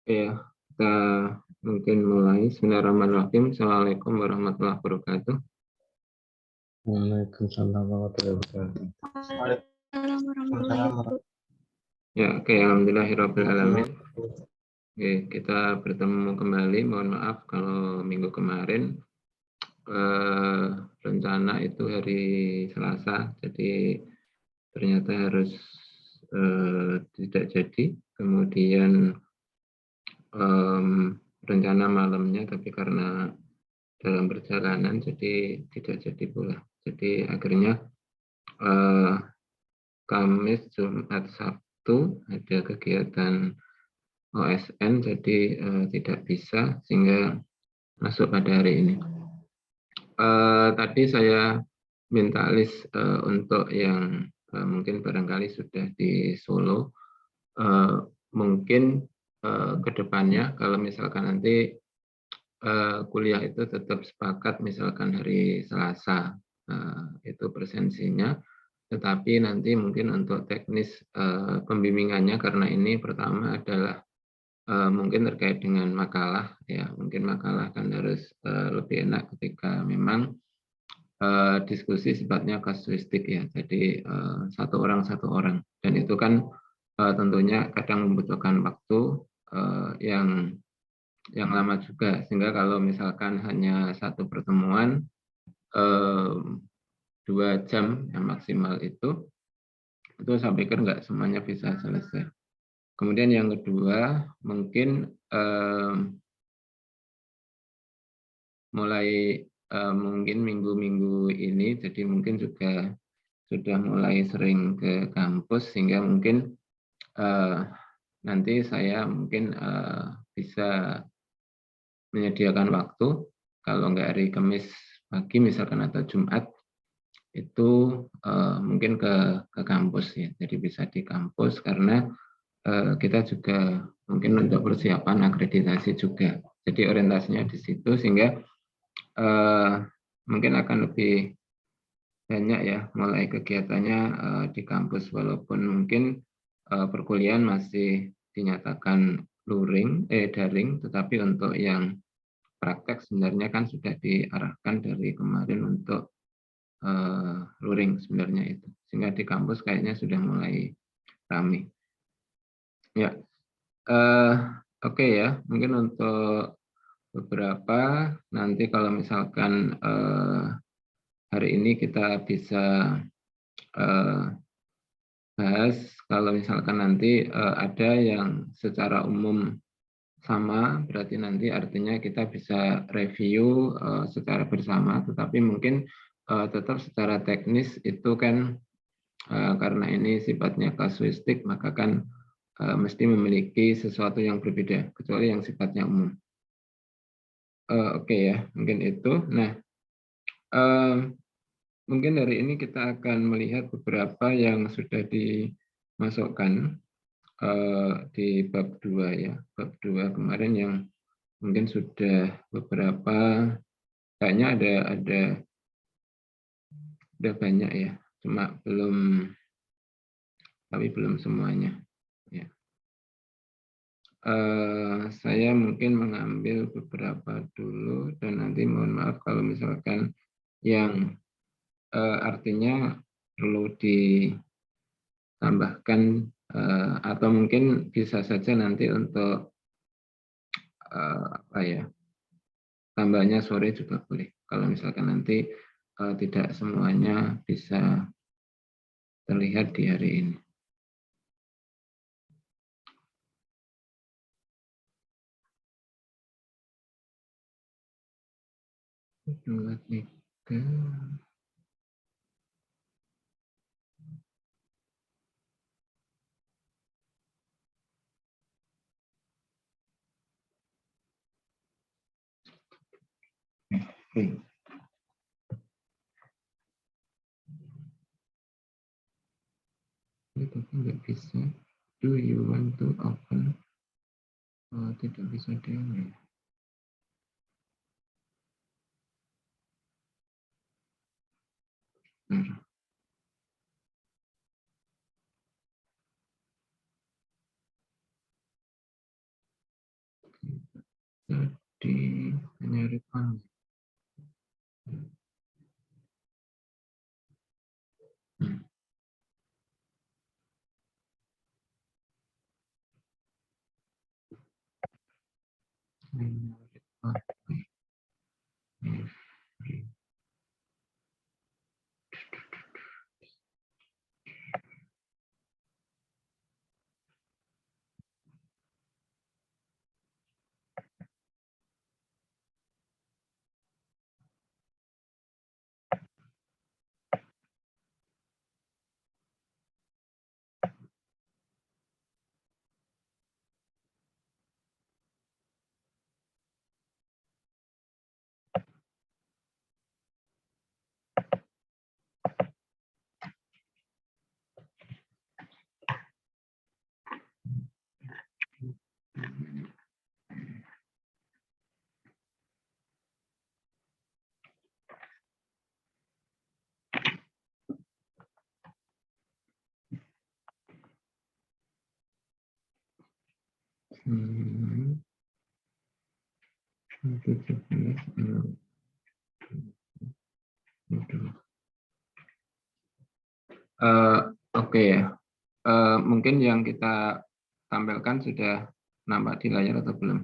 Ya, kita mungkin mulai. Bismillahirrahmanirrahim. Assalamualaikum warahmatullahi wabarakatuh. Waalaikumsalam warahmatullahi wabarakatuh. Ya, oke. Alhamdulillahirrahmanirrahim. Oke, kita bertemu kembali. Mohon maaf kalau minggu kemarin rencana itu hari Selasa, jadi ternyata harus tidak jadi. Kemudian rencana malamnya, tapi karena dalam perjalanan jadi tidak jadi pula. Jadi akhirnya Kamis, Jumat, Sabtu ada kegiatan OSN, jadi tidak bisa, sehingga masuk pada hari ini. Tadi saya minta list untuk yang mungkin barangkali sudah di Solo. Mungkin kedepannya kalau misalkan nanti kuliah itu tetap sepakat misalkan hari Selasa itu presensinya, tetapi nanti mungkin untuk teknis pembimbingannya, karena ini pertama adalah mungkin terkait dengan makalah, ya mungkin makalah kan harus lebih enak ketika memang diskusi sifatnya kasuistik, ya jadi satu orang, dan itu kan tentunya kadang membutuhkan waktu yang lama juga, sehingga kalau misalkan hanya satu pertemuan 2 jam yang maksimal itu saya pikir nggak semuanya bisa selesai. Kemudian yang kedua, mungkin mulai mungkin minggu-minggu ini, jadi mungkin juga sudah mulai sering ke kampus, sehingga mungkin nanti saya mungkin bisa menyediakan waktu, kalau nggak hari Kamis pagi misalkan atau Jumat, itu mungkin ke kampus, ya. Jadi bisa di kampus, karena kita juga mungkin untuk persiapan akreditasi juga. Jadi orientasinya di situ, sehingga mungkin akan lebih banyak, ya, mulai kegiatannya di kampus, walaupun mungkin perkuliahan masih dinyatakan daring, tetapi untuk yang praktek sebenarnya kan sudah diarahkan dari kemarin untuk luring sebenarnya itu, sehingga di kampus kayaknya sudah mulai ramai. Ya, oke, ya, mungkin untuk beberapa nanti kalau misalkan hari ini kita bisa bahas, kalau misalkan nanti ada yang secara umum sama, berarti nanti artinya kita bisa review secara bersama, tetapi mungkin tetap secara teknis itu kan karena ini sifatnya kasuistik, maka kan mesti memiliki sesuatu yang berbeda, kecuali yang sifatnya umum. Oke, ya, mungkin itu. Nah, mungkin dari ini kita akan melihat beberapa yang sudah dimasukkan di bab 2, ya. Bab 2 kemarin yang mungkin sudah beberapa, kayaknya ada banyak, ya. Cuma tapi belum semuanya, ya. Saya mungkin mengambil beberapa dulu, dan nanti mohon maaf kalau misalkan yang artinya perlu ditambahkan, atau mungkin bisa saja nanti untuk apa ya, tambahnya sore juga boleh, kalau misalkan nanti tidak semuanya bisa terlihat di hari ini. Dua, tiga. Oke. Itu tidak bisa. Do you want to open? Oh, tidak bisa demo. Nah, Jadi penyaripan. Oke ya. Mungkin yang kita tampilkan sudah nampak di layar atau belum?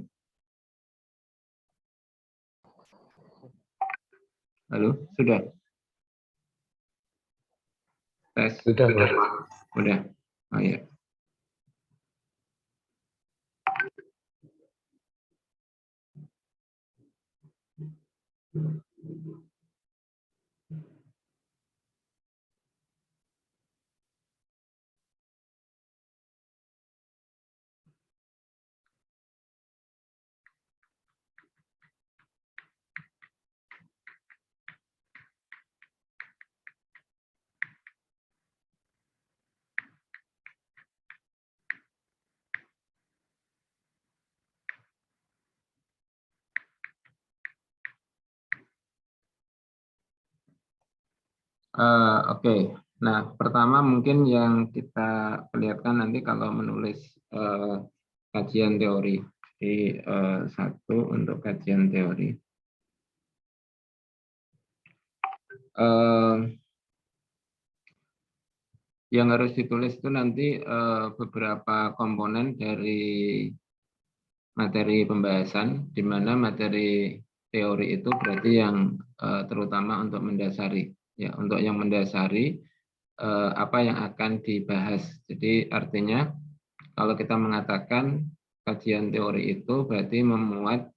Halo, sudah? Tes? Sudah, Pak. Udah. Oh ya. Oke. Nah, pertama mungkin yang kita perlihatkan nanti kalau menulis kajian teori. Jadi satu untuk kajian teori. Yang harus ditulis itu nanti beberapa komponen dari materi pembahasan, di mana materi teori itu berarti yang terutama untuk mendasari. Ya, untuk yang mendasari apa yang akan dibahas. Jadi artinya kalau kita mengatakan kajian teori itu berarti memuat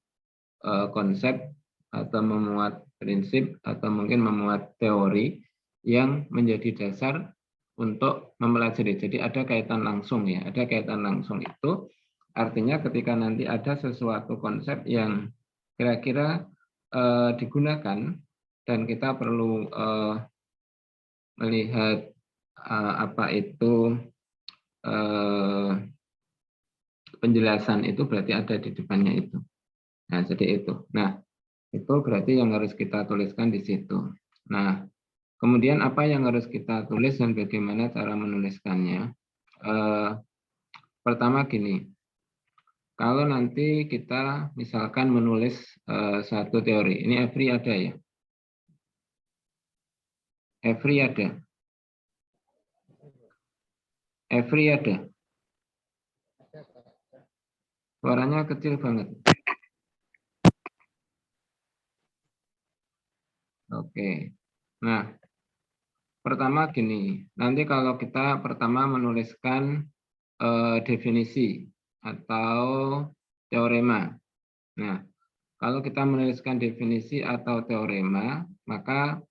konsep atau memuat prinsip atau mungkin memuat teori yang menjadi dasar untuk mempelajari. Jadi ada kaitan langsung ya, ada kaitan langsung itu artinya ketika nanti ada sesuatu konsep yang kira-kira digunakan dan kita perlu melihat apa itu penjelasan itu berarti ada di depannya itu. Nah, jadi itu. Nah, itu berarti yang harus kita tuliskan di situ. Nah, kemudian apa yang harus kita tulis dan bagaimana cara menuliskannya? Pertama gini, kalau nanti kita misalkan menulis satu teori, ini Every ada ya? Every ada? Every ada? Suaranya kecil banget. Oke. Nah, pertama gini, nanti kalau kita pertama menuliskan definisi atau teorema. Nah, kalau kita menuliskan definisi atau teorema, maka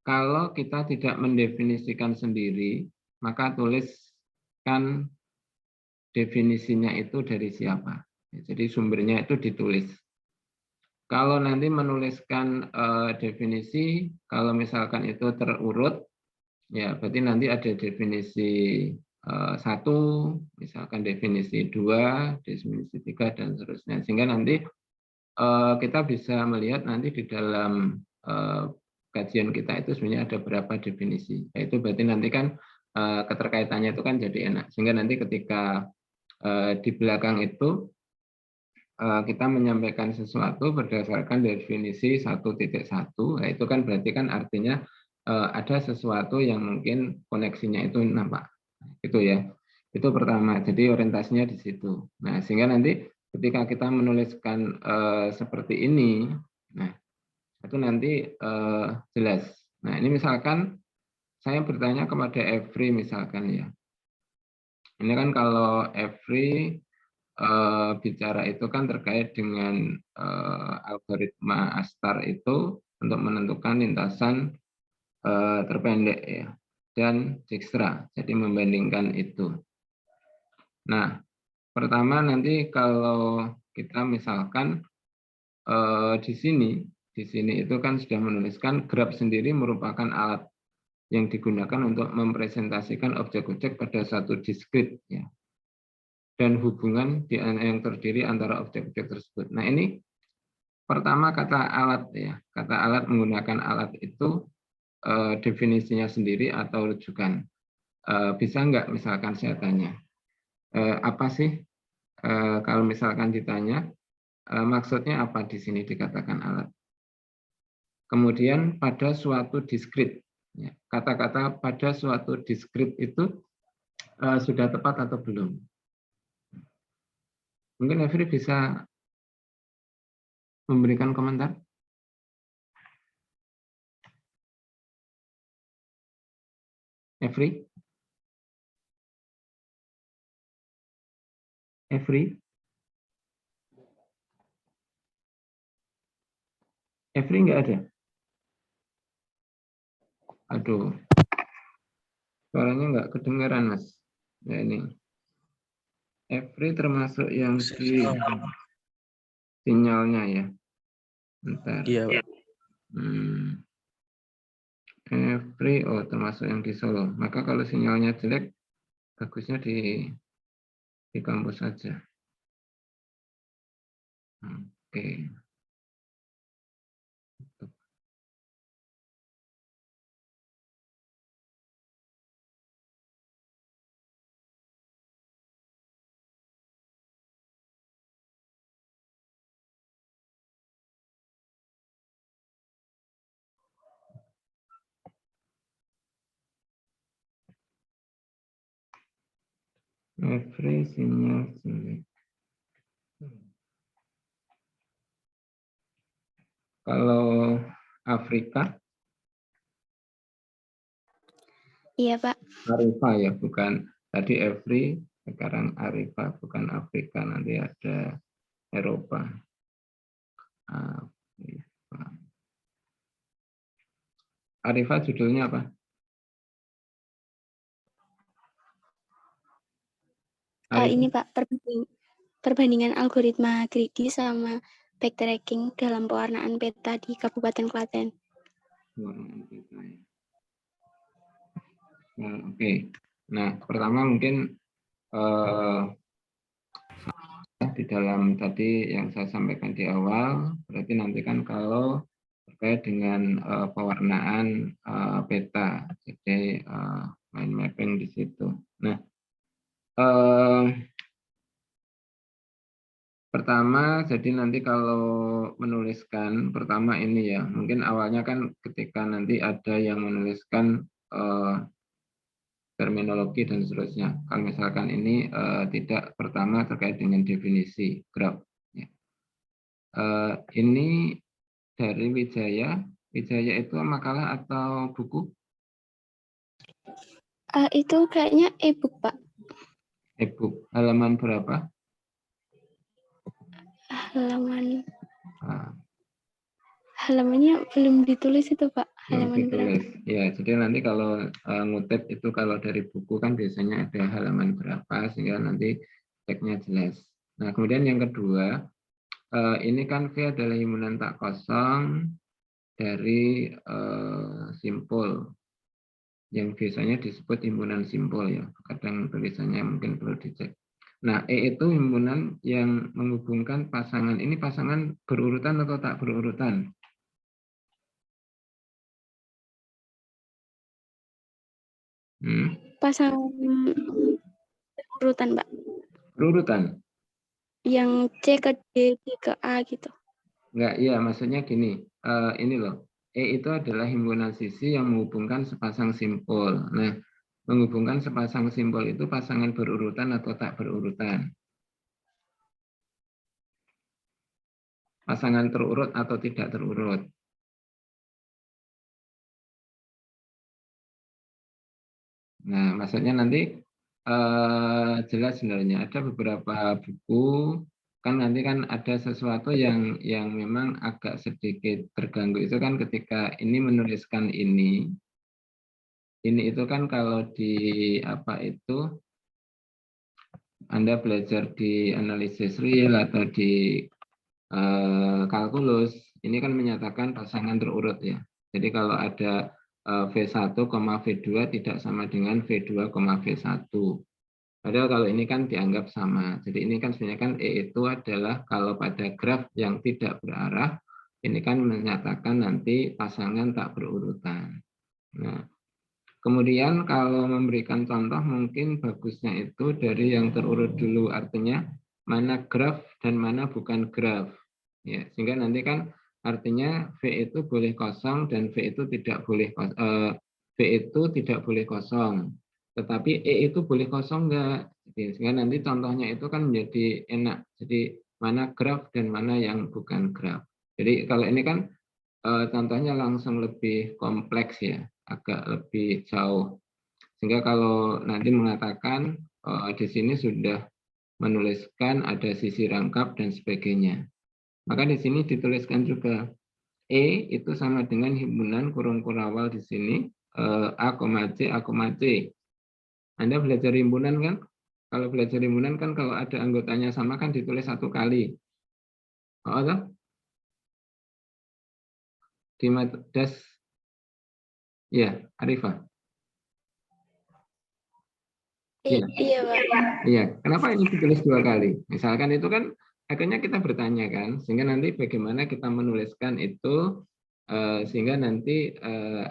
kalau kita tidak mendefinisikan sendiri, maka tuliskan definisinya itu dari siapa. Jadi sumbernya itu ditulis. Kalau nanti menuliskan definisi, kalau misalkan itu terurut, ya berarti nanti ada definisi satu, misalkan definisi dua, definisi tiga, dan seterusnya. Sehingga nanti kita bisa melihat nanti di dalam kajian kita itu sebenarnya ada berapa definisi. Itu berarti nanti kan keterkaitannya itu kan jadi enak. Sehingga nanti ketika di belakang itu kita menyampaikan sesuatu berdasarkan definisi 1.1, itu kan berarti kan artinya ada sesuatu yang mungkin koneksinya itu nampak, itu ya. Itu pertama, jadi orientasinya di situ. Nah, sehingga nanti ketika kita menuliskan seperti ini, nah itu nanti jelas. Nah, ini misalkan saya bertanya kepada Every misalkan ya. Ini kan kalau Every bicara itu kan terkait dengan algoritma Astar itu untuk menentukan lintasan terpendek ya dan Dijkstra. Jadi membandingkan itu. Nah, pertama nanti kalau kita misalkan di sini itu kan sudah menuliskan grab sendiri merupakan alat yang digunakan untuk mempresentasikan objek-objek pada satu diskrit ya, dan hubungan yang terdiri antara objek-objek tersebut. Nah, ini pertama kata alat ya, kata alat menggunakan alat itu definisinya sendiri atau rujukan. Bisa nggak misalkan saya tanya, apa sih kalau misalkan ditanya maksudnya apa di sini dikatakan alat? Kemudian pada suatu diskrit, ya, kata-kata pada suatu diskrit itu sudah tepat atau belum? Mungkin Every bisa memberikan komentar. Every? Every? Every nggak ada? Aduh, suaranya nggak kedengaran, Mas. Ya, ini. Every termasuk yang di sinyalnya ya. Bentar. Iya, Pak. Every, oh termasuk yang di Solo. Maka kalau sinyalnya jelek, bagusnya di kampus saja. Oke. Every sinyal jelek. Kalau Afrika? Iya, Pak. Arifa ya, bukan. Tadi Every, sekarang Arifa, bukan Afrika. Nanti ada Eropa. Arifa. Arifa judulnya apa? Ini Pak, perbandingan algoritma greedy sama backtracking dalam pewarnaan peta di Kabupaten Klaten. Oke. Nah, pertama mungkin di dalam tadi yang saya sampaikan di awal, berarti nanti kan kalau terkait dengan pewarnaan peta, jadi mind mapping di situ. Nah, pertama, jadi nanti kalau menuliskan, pertama ini ya, mungkin awalnya kan ketika nanti ada yang menuliskan terminologi dan seterusnya. Kalau misalkan ini tidak pertama terkait dengan definisi graph. Ya. Ini dari Wijaya. Wijaya itu makalah atau buku? Itu kayaknya e-book, Pak. E-book. Halaman berapa? Halamannya belum ditulis itu, Pak. Halaman berapa? Ya, jadi nanti kalau ngutip itu kalau dari buku kan biasanya ada halaman berapa sehingga nanti teksnya jelas. Nah, kemudian yang kedua, ini kan V adalah himpunan tak kosong dari simpul yang biasanya disebut himpunan simpul ya. Kadang tulisannya mungkin perlu dicek. Nah, E itu himpunan yang menghubungkan pasangan. Ini pasangan berurutan atau tak berurutan? Pasangan urutan, Pak. Berurutan. yang C ke D, D ke A gitu. Enggak, iya maksudnya gini, ini loh, E itu adalah himpunan sisi yang menghubungkan sepasang simpul. Nah, menghubungkan sepasang simpul itu pasangan berurutan atau tak berurutan? Pasangan terurut atau tidak terurut? Nah, maksudnya nanti jelas sebenarnya ada beberapa buku kan nanti kan ada sesuatu yang memang agak sedikit terganggu itu kan ketika ini menuliskan ini itu kan kalau di apa itu Anda belajar di analisis real atau di kalkulus ini kan menyatakan pasangan terurut ya. Jadi kalau ada V1, V2 tidak sama dengan V2, V1. Padahal kalau ini kan dianggap sama. Jadi ini kan sebenarnya kan E itu adalah kalau pada graf yang tidak berarah, ini kan menyatakan nanti pasangan tak berurutan. Nah, kemudian kalau memberikan contoh mungkin bagusnya itu dari yang terurut dulu, artinya mana graf dan mana bukan graf. Ya, sehingga nanti kan artinya V itu boleh kosong dan V itu tidak boleh V itu tidak boleh kosong. Tetapi E itu boleh kosong enggak? Sehingga nanti contohnya itu kan menjadi enak. Jadi mana graf dan mana yang bukan graf. Jadi kalau ini kan contohnya langsung lebih kompleks ya, agak lebih jauh. Sehingga kalau nanti mengatakan di sini sudah menuliskan ada sisi rangkap dan sebagainya. Maka di sini dituliskan juga E itu sama dengan himpunan kurung kurawal di sini A, C, A, C. Anda belajar himpunan kan? Kalau belajar himpunan kan kalau ada anggotanya sama kan ditulis satu kali. Oh, ada? Di das ya, Arifah. Iya. Iya, Pak. Iya, kenapa ini ditulis dua kali? Misalkan itu kan akhirnya kita bertanya kan, sehingga nanti bagaimana kita menuliskan itu sehingga nanti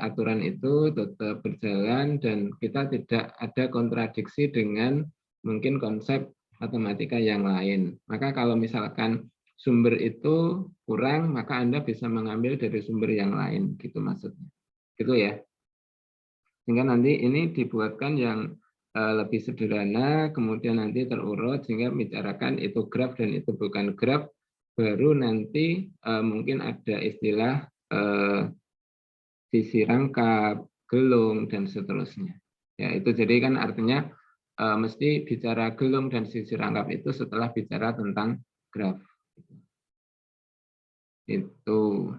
aturan itu tetap berjalan dan kita tidak ada kontradiksi dengan mungkin konsep matematika yang lain. Maka kalau misalkan sumber itu kurang, maka Anda bisa mengambil dari sumber yang lain, gitu maksudnya. Gitu ya. Sehingga nanti ini dibuatkan yang lebih sederhana, kemudian nanti terurut sehingga bicarakan itu graf dan itu bukan graf, baru nanti mungkin ada istilah sisi rangkap, gelung, dan seterusnya. Ya, itu jadi kan artinya mesti bicara gelung dan sisi rangkap itu setelah bicara tentang graf. Itu.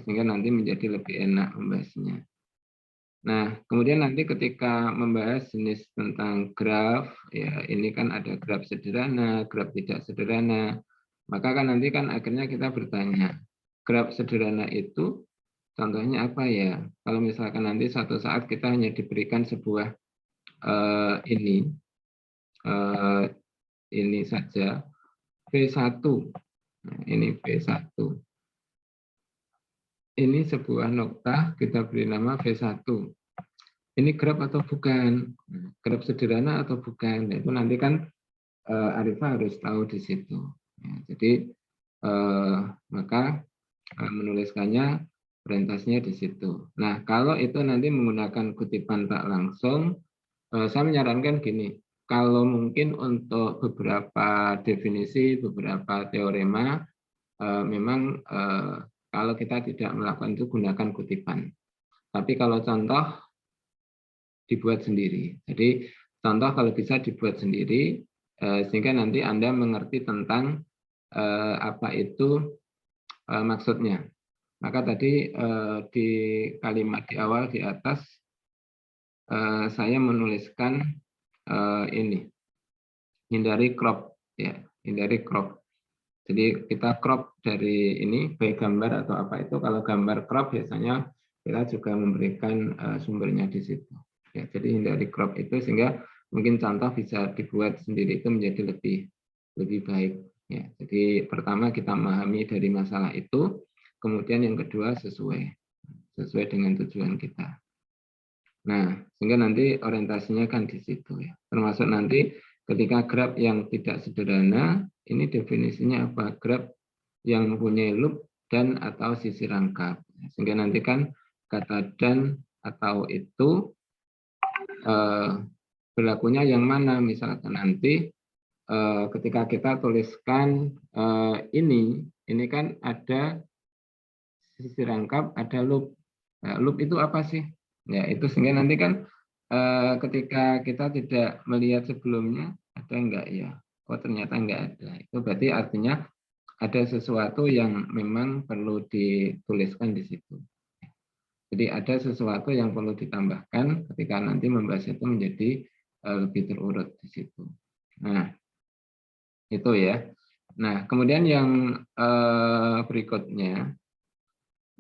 Sehingga nanti menjadi lebih enak membahasnya. Nah, kemudian nanti ketika membahas jenis tentang graf, ya ini kan ada graf sederhana, graf tidak sederhana. Maka kan nanti kan akhirnya kita bertanya, graf sederhana itu contohnya apa ya? Kalau misalkan nanti suatu saat kita hanya diberikan sebuah ini saja V1. Nah, ini V1. Ini sebuah nokta kita beri nama V1. Ini graf atau bukan? Graf sederhana atau bukan? Nah, itu nanti kan Arifah harus tahu di situ. Ya, jadi maka menuliskannya orientasinya di situ. Nah, kalau itu nanti menggunakan kutipan tak langsung, saya menyarankan gini, kalau mungkin untuk beberapa definisi, beberapa teorema, memang kalau kita tidak melakukan itu gunakan kutipan. Tapi kalau contoh dibuat sendiri. Jadi contoh kalau bisa dibuat sendiri sehingga nanti Anda mengerti tentang apa itu maksudnya. Maka tadi di kalimat di awal di atas saya menuliskan ini hindari crop ya, hindari crop. Jadi kita crop dari ini baik gambar atau apa itu. Kalau gambar crop biasanya kita juga memberikan sumbernya di situ. Ya, jadi hindari crop itu sehingga mungkin contoh bisa dibuat sendiri itu menjadi lebih baik. Ya, jadi pertama kita memahami dari masalah itu, kemudian yang kedua sesuai dengan tujuan kita. Nah, sehingga nanti orientasinya kan di situ ya. Termasuk nanti Ketika graf yang tidak sederhana, ini definisinya apa? Graf yang mempunyai loop dan atau sisi rangkap. Sehingga nanti kan kata dan atau itu berlakunya yang mana? Misalkan nanti ketika kita tuliskan ini kan ada sisi rangkap, ada loop. Nah, loop itu apa sih? Ya, itu sehingga nanti kan ketika kita tidak melihat sebelumnya, ada enggak ya? Oh, ternyata enggak ada. Itu berarti artinya ada sesuatu yang memang perlu dituliskan di situ. Jadi ada sesuatu yang perlu ditambahkan ketika nanti membahas itu menjadi lebih terurut di situ. Nah, itu ya. Nah, kemudian yang berikutnya,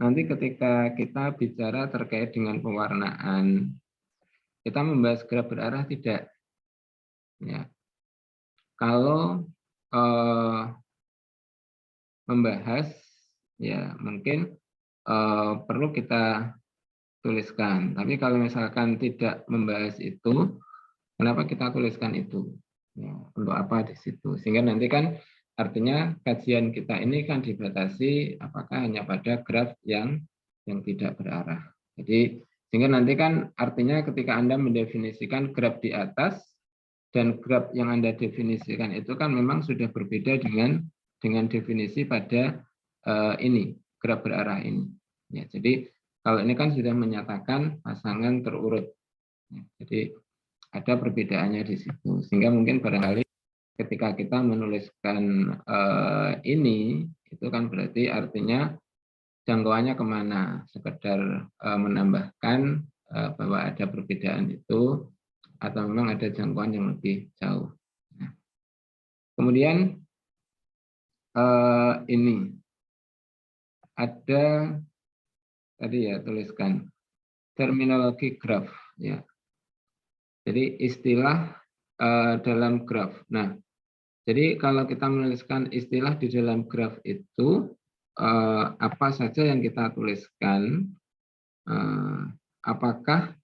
nanti ketika kita bicara terkait dengan pewarnaan, kita membahas graf berarah tidak? Ya. Kalau membahas, ya mungkin perlu kita tuliskan. Tapi kalau misalkan tidak membahas itu, kenapa kita tuliskan itu? Ya, untuk apa di situ? Sehingga nanti kan artinya kajian kita ini kan dibatasi apakah hanya pada graf yang tidak berarah. Jadi sehingga nanti kan artinya ketika Anda mendefinisikan graf di atas dan graf yang Anda definisikan itu kan memang sudah berbeda dengan definisi pada ini graf berarah ini. Ya, jadi kalau ini kan sudah menyatakan pasangan terurut. Ya, jadi ada perbedaannya di situ. Sehingga mungkin barangkali ketika kita menuliskan ini, itu kan berarti artinya jangkauannya kemana. Sekedar menambahkan bahwa ada perbedaan itu, atau memang ada jangkauan yang lebih jauh. Nah, kemudian ini ada tadi ya tuliskan terminologi graf ya. Jadi istilah dalam graf. Nah, jadi kalau kita menuliskan istilah di dalam graf itu apa saja yang kita tuliskan? Apakah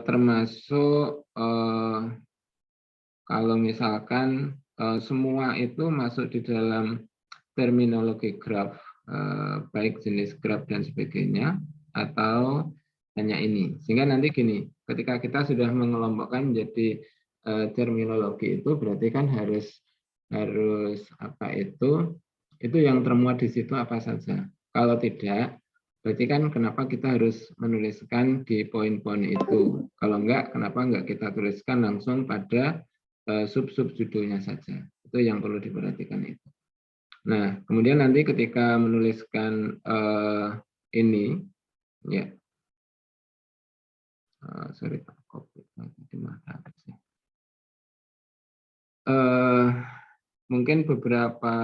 termasuk kalau misalkan semua itu masuk di dalam terminologi graf, baik jenis graf dan sebagainya, atau hanya ini. Sehingga nanti gini, ketika kita sudah mengelompokkan menjadi terminologi itu, berarti kan harus apa itu yang termuat di situ apa saja. Kalau tidak, berarti kan kenapa kita harus menuliskan di poin-poin itu. Kalau enggak, kenapa enggak kita tuliskan langsung pada sub-sub judulnya saja. Itu yang perlu diperhatikan itu. Nah, kemudian nanti ketika menuliskan ini, ya, sorry Pak, mungkin beberapa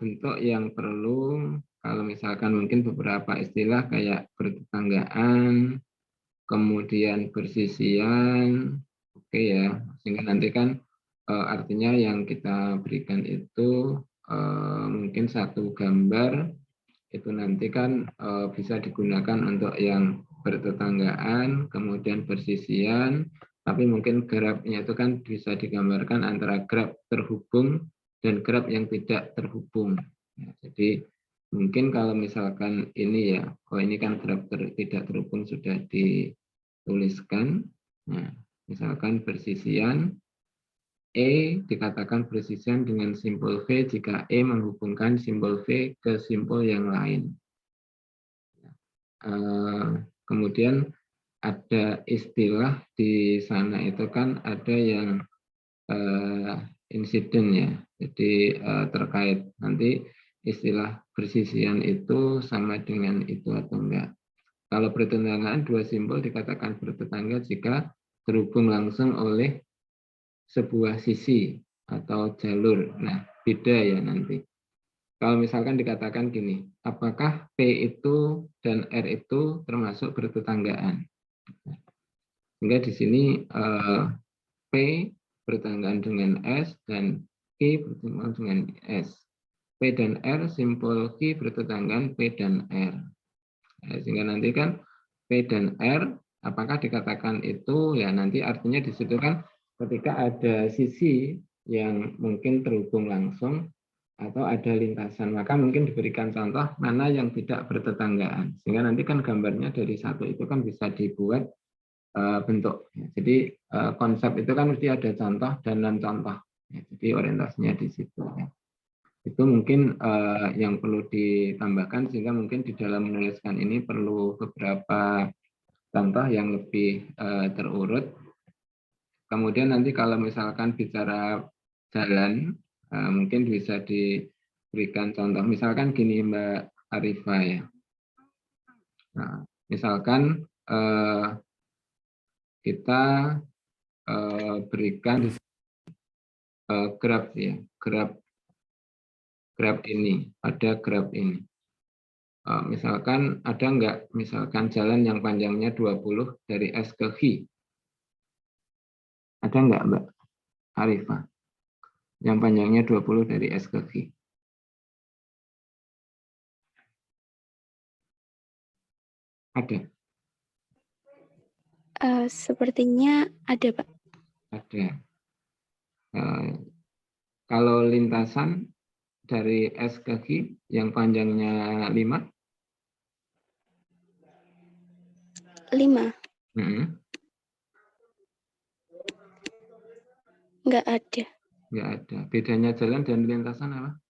bentuk yang perlu, kalau misalkan mungkin beberapa istilah kayak bertetanggaan, kemudian bersisian, oke ya, sehingga nanti kan artinya yang kita berikan itu mungkin satu gambar itu nanti kan bisa digunakan untuk yang bertetanggaan, kemudian bersisian, tapi mungkin grafnya itu kan bisa digambarkan antara graf terhubung dan graf yang tidak terhubung. Ya, jadi mungkin kalau misalkan ini ya, oh ini kan graf tidak terhubung sudah dituliskan. Nah, misalkan bersisian, E dikatakan bersisian dengan simbol V jika E menghubungkan simbol V ke simbol yang lain. Kemudian ada istilah di sana itu kan ada yang insiden ya. Jadi terkait nanti istilah bersisian itu sama dengan itu atau enggak. Kalau bertetanggaan dua simbol dikatakan bertetangga jika terhubung langsung oleh sebuah sisi atau jalur. Nah, beda ya nanti. Kalau misalkan dikatakan gini, apakah P itu dan R itu termasuk bertetanggaan? Sehingga di sini P bertetanggaan dengan S dan Q bertetanggaan dengan S. P dan R, simbol Q bertetanggaan P dan R. Sehingga nanti kan P dan R, apakah dikatakan itu, ya nanti artinya di situ kan ketika ada sisi yang mungkin terhubung langsung atau ada lintasan, maka mungkin diberikan contoh mana yang tidak bertetanggaan. Sehingga nanti kan gambarnya dari satu itu kan bisa dibuat bentuk. Jadi konsep itu kan mesti ada contoh dan non contoh. Jadi orientasinya di situ. Itu mungkin yang perlu ditambahkan, sehingga mungkin di dalam menuliskan ini perlu beberapa contoh yang lebih terurut. Kemudian nanti kalau misalkan bicara jalan, mungkin bisa diberikan contoh. Misalkan gini Mbak Arifah ya. Nah, misalkan kita berikan graf ya, graf ini, ada graf ini. Misalkan ada enggak misalkan jalan yang panjangnya 20 dari S ke H? Ada enggak Mbak Arifah? Yang panjangnya 20 dari S ke H. Ada? Sepertinya ada, Pak. Ada. Kalau lintasan dari S ke H yang panjangnya 5? 5. Enggak ada. Enggak ada. Bedanya jalan dan lintasan apa?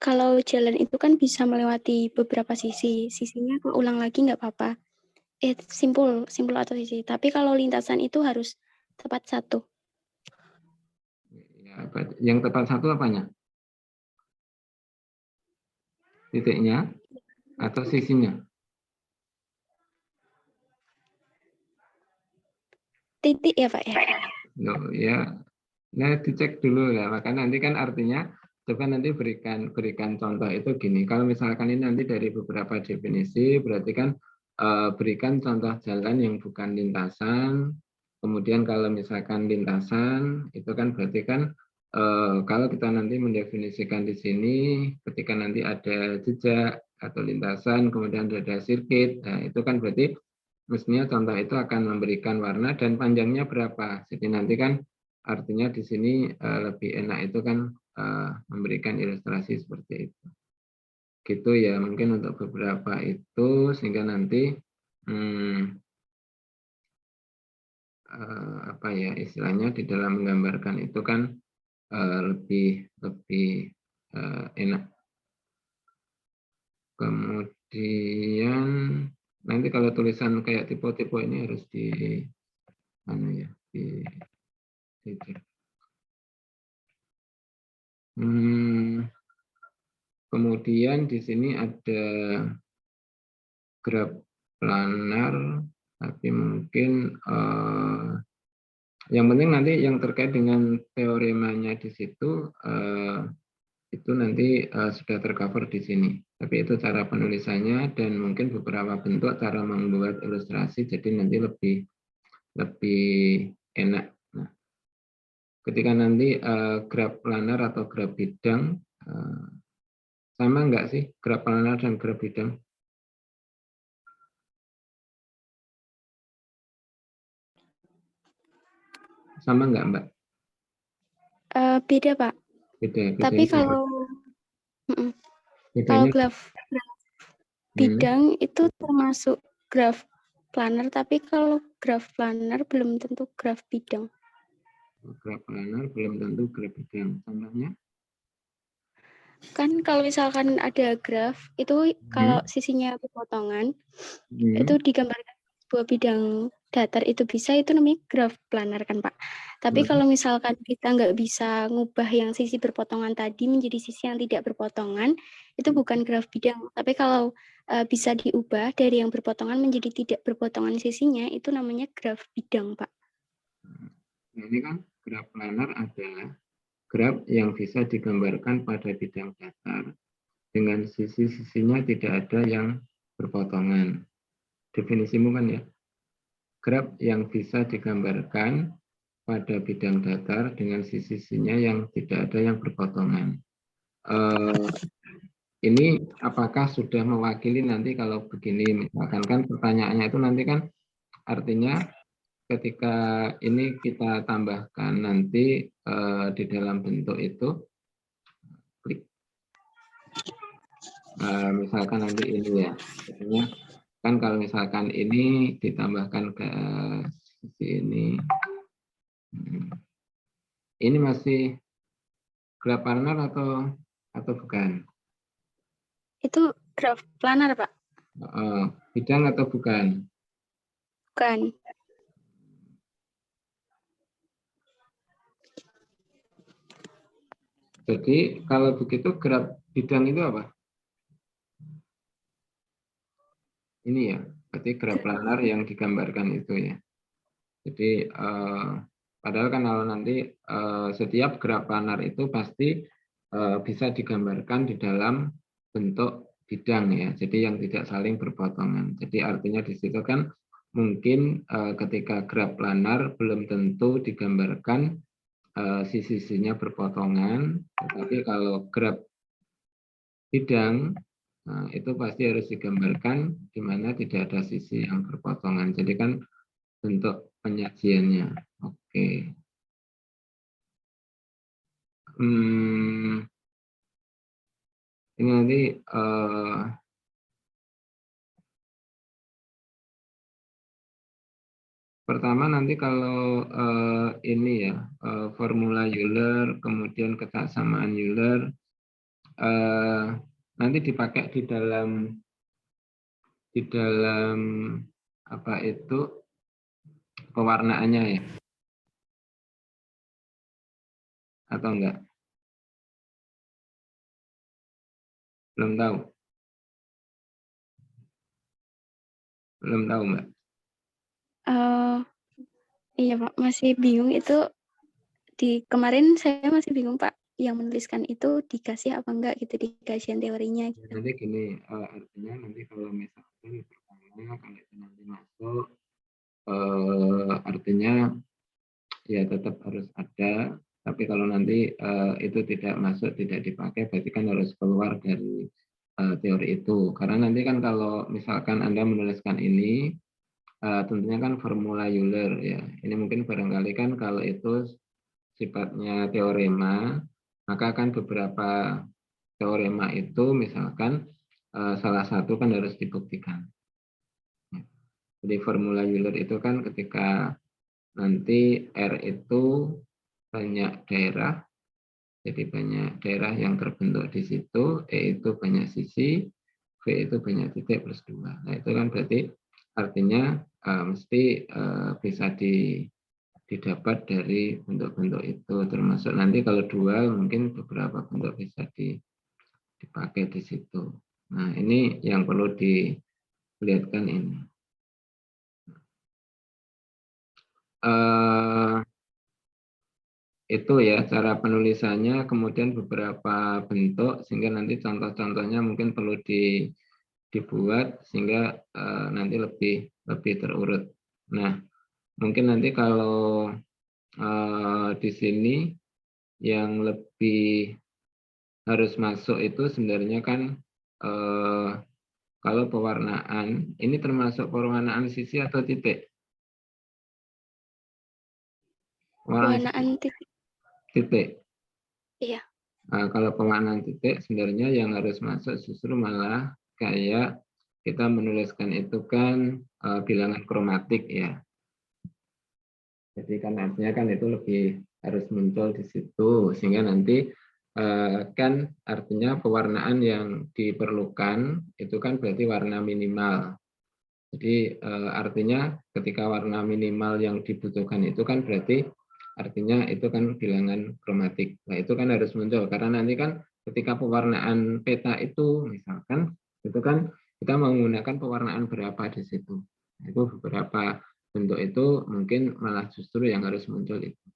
Kalau jalan itu kan bisa melewati beberapa sisi. Sisinya kalau ulang lagi nggak apa-apa. Simpul atau sisi. Tapi kalau lintasan itu harus tepat satu. Ya, yang tepat satu apanya? Titiknya atau sisinya? Titik ya, Pak ya? Loh, ya, nah dicek dulu ya. Maka nanti kan artinya coba nanti berikan contoh itu gini. Kalau misalkan ini nanti dari beberapa definisi, berarti kan berikan contoh jalan yang bukan lintasan. Kemudian kalau misalkan lintasan, itu kan berarti kan kalau kita nanti mendefinisikan di sini, ketika nanti ada jejak atau lintasan, kemudian ada sirkuit, nah itu kan berarti mestinya contoh itu akan memberikan warna dan panjangnya berapa. Jadi nanti kan artinya di sini lebih enak itu kan memberikan ilustrasi seperti itu. Gitu ya, mungkin untuk beberapa itu sehingga nanti apa ya istilahnya di dalam menggambarkan itu kan lebih enak. Kemudian nanti kalau tulisan kayak tipe-tipe ini harus kemudian di sini ada graf planar, tapi mungkin yang penting nanti yang terkait dengan teoremanya di situ itu nanti sudah tercover di sini. Tapi itu cara penulisannya dan mungkin beberapa bentuk cara membuat ilustrasi, jadi nanti lebih enak. Nah, ketika nanti graf planar atau graf bidang, sama enggak sih graf planar dan graf bidang? Sama enggak Mbak? Beda Pak. Beda. Tapi kalau graf bidang itu termasuk graf planar, tapi kalau graf planar belum tentu graf bidang. Graf planar belum tentu graf bidang. Contohnya? Kan kalau misalkan ada graf, itu kalau sisinya berpotongan, itu digambarkan sebuah bidang datar itu bisa, itu namanya graf planar kan Pak. Tapi kalau misalkan kita nggak bisa ngubah yang sisi berpotongan tadi menjadi sisi yang tidak berpotongan, itu bukan graf bidang. Tapi kalau bisa diubah dari yang berpotongan menjadi tidak berpotongan sisinya, itu namanya graf bidang Pak. Nah, ini kan graf planar adalah graf yang bisa digambarkan pada bidang datar dengan sisi-sisinya tidak ada yang berpotongan. Definisimu kan ya, graf yang bisa digambarkan pada bidang datar dengan sisi-sisinya yang tidak ada yang berpotongan. Ini apakah sudah mewakili nanti kalau begini, misalkan kan pertanyaannya itu nanti kan artinya ketika ini kita tambahkan nanti di dalam bentuk itu, klik. Misalkan nanti ini ya, artinya kan kalau misalkan ini ditambahkan ke sisi ini masih graf planar atau bukan? Itu graf planar, Pak. Bidang atau bukan? Bukan. Jadi kalau begitu graf bidang itu apa? Ini ya, berarti graf planar yang digambarkan itu ya. Jadi padahal kan kalau nanti setiap graf planar itu pasti bisa digambarkan di dalam bentuk bidang ya. Jadi yang tidak saling berpotongan. Jadi artinya di situ kan mungkin ketika graf planar belum tentu digambarkan sisi-sisinya berpotongan, tetapi kalau graf bidang itu pasti harus digambarkan di mana tidak ada sisi yang berpotongan. Jadi kan bentuk penyajiannya. Oke. Ini nanti pertama nanti kalau ini ya formula Euler, kemudian kesamaan Euler, nanti dipakai di dalam apa itu pewarnaannya ya, atau enggak? Belum tahu. Belum tahu, Mbak. Iya, Pak, masih bingung itu. Kemarin saya masih bingung, Pak, yang menuliskan itu dikasih apa enggak gitu di kajian teorinya gitu. Nanti gini, artinya nanti kalau misalkan pertama kalau itu nanti masuk, artinya ya tetap harus ada, tapi kalau nanti itu tidak masuk, tidak dipakai, berarti kan harus keluar dari teori itu. Karena nanti kan kalau misalkan Anda menuliskan ini, tentunya kan formula Euler ya. Ini mungkin barangkali kan kalau itu sifatnya teorema, maka kan beberapa teorema itu misalkan salah satu kan harus dibuktikan. Jadi formula Euler itu kan ketika nanti R itu banyak daerah, jadi banyak daerah yang terbentuk di situ, E itu banyak sisi, V itu banyak titik plus 2. Nah itu kan berarti artinya mesti bisa didapat dari bentuk-bentuk itu, termasuk nanti kalau dual mungkin beberapa bentuk bisa dipakai di situ. Nah ini yang perlu dilihatkan ini. Itu ya cara penulisannya, kemudian beberapa bentuk sehingga nanti contoh-contohnya mungkin perlu dibuat sehingga nanti lebih terurut. Nah mungkin nanti kalau di sini yang lebih harus masuk itu sebenarnya kan kalau pewarnaan ini termasuk pewarnaan sisi atau titik? Pewarnaan titik. Iya. Nah, kalau pewarnaan titik sebenarnya yang harus masuk justru malah kayak kita menuliskan itu kan bilangan kromatik ya. Jadi kan artinya kan itu lebih harus muncul di situ sehingga nanti kan artinya pewarnaan yang diperlukan itu kan berarti warna minimal. Jadi artinya ketika warna minimal yang dibutuhkan itu kan berarti artinya itu kan bilangan kromatik. Nah itu kan harus muncul karena nanti kan ketika pewarnaan peta itu misalkan itu kan kita menggunakan pewarnaan berapa di situ. Itu beberapa bentuk itu mungkin malah justru yang harus muncul itu.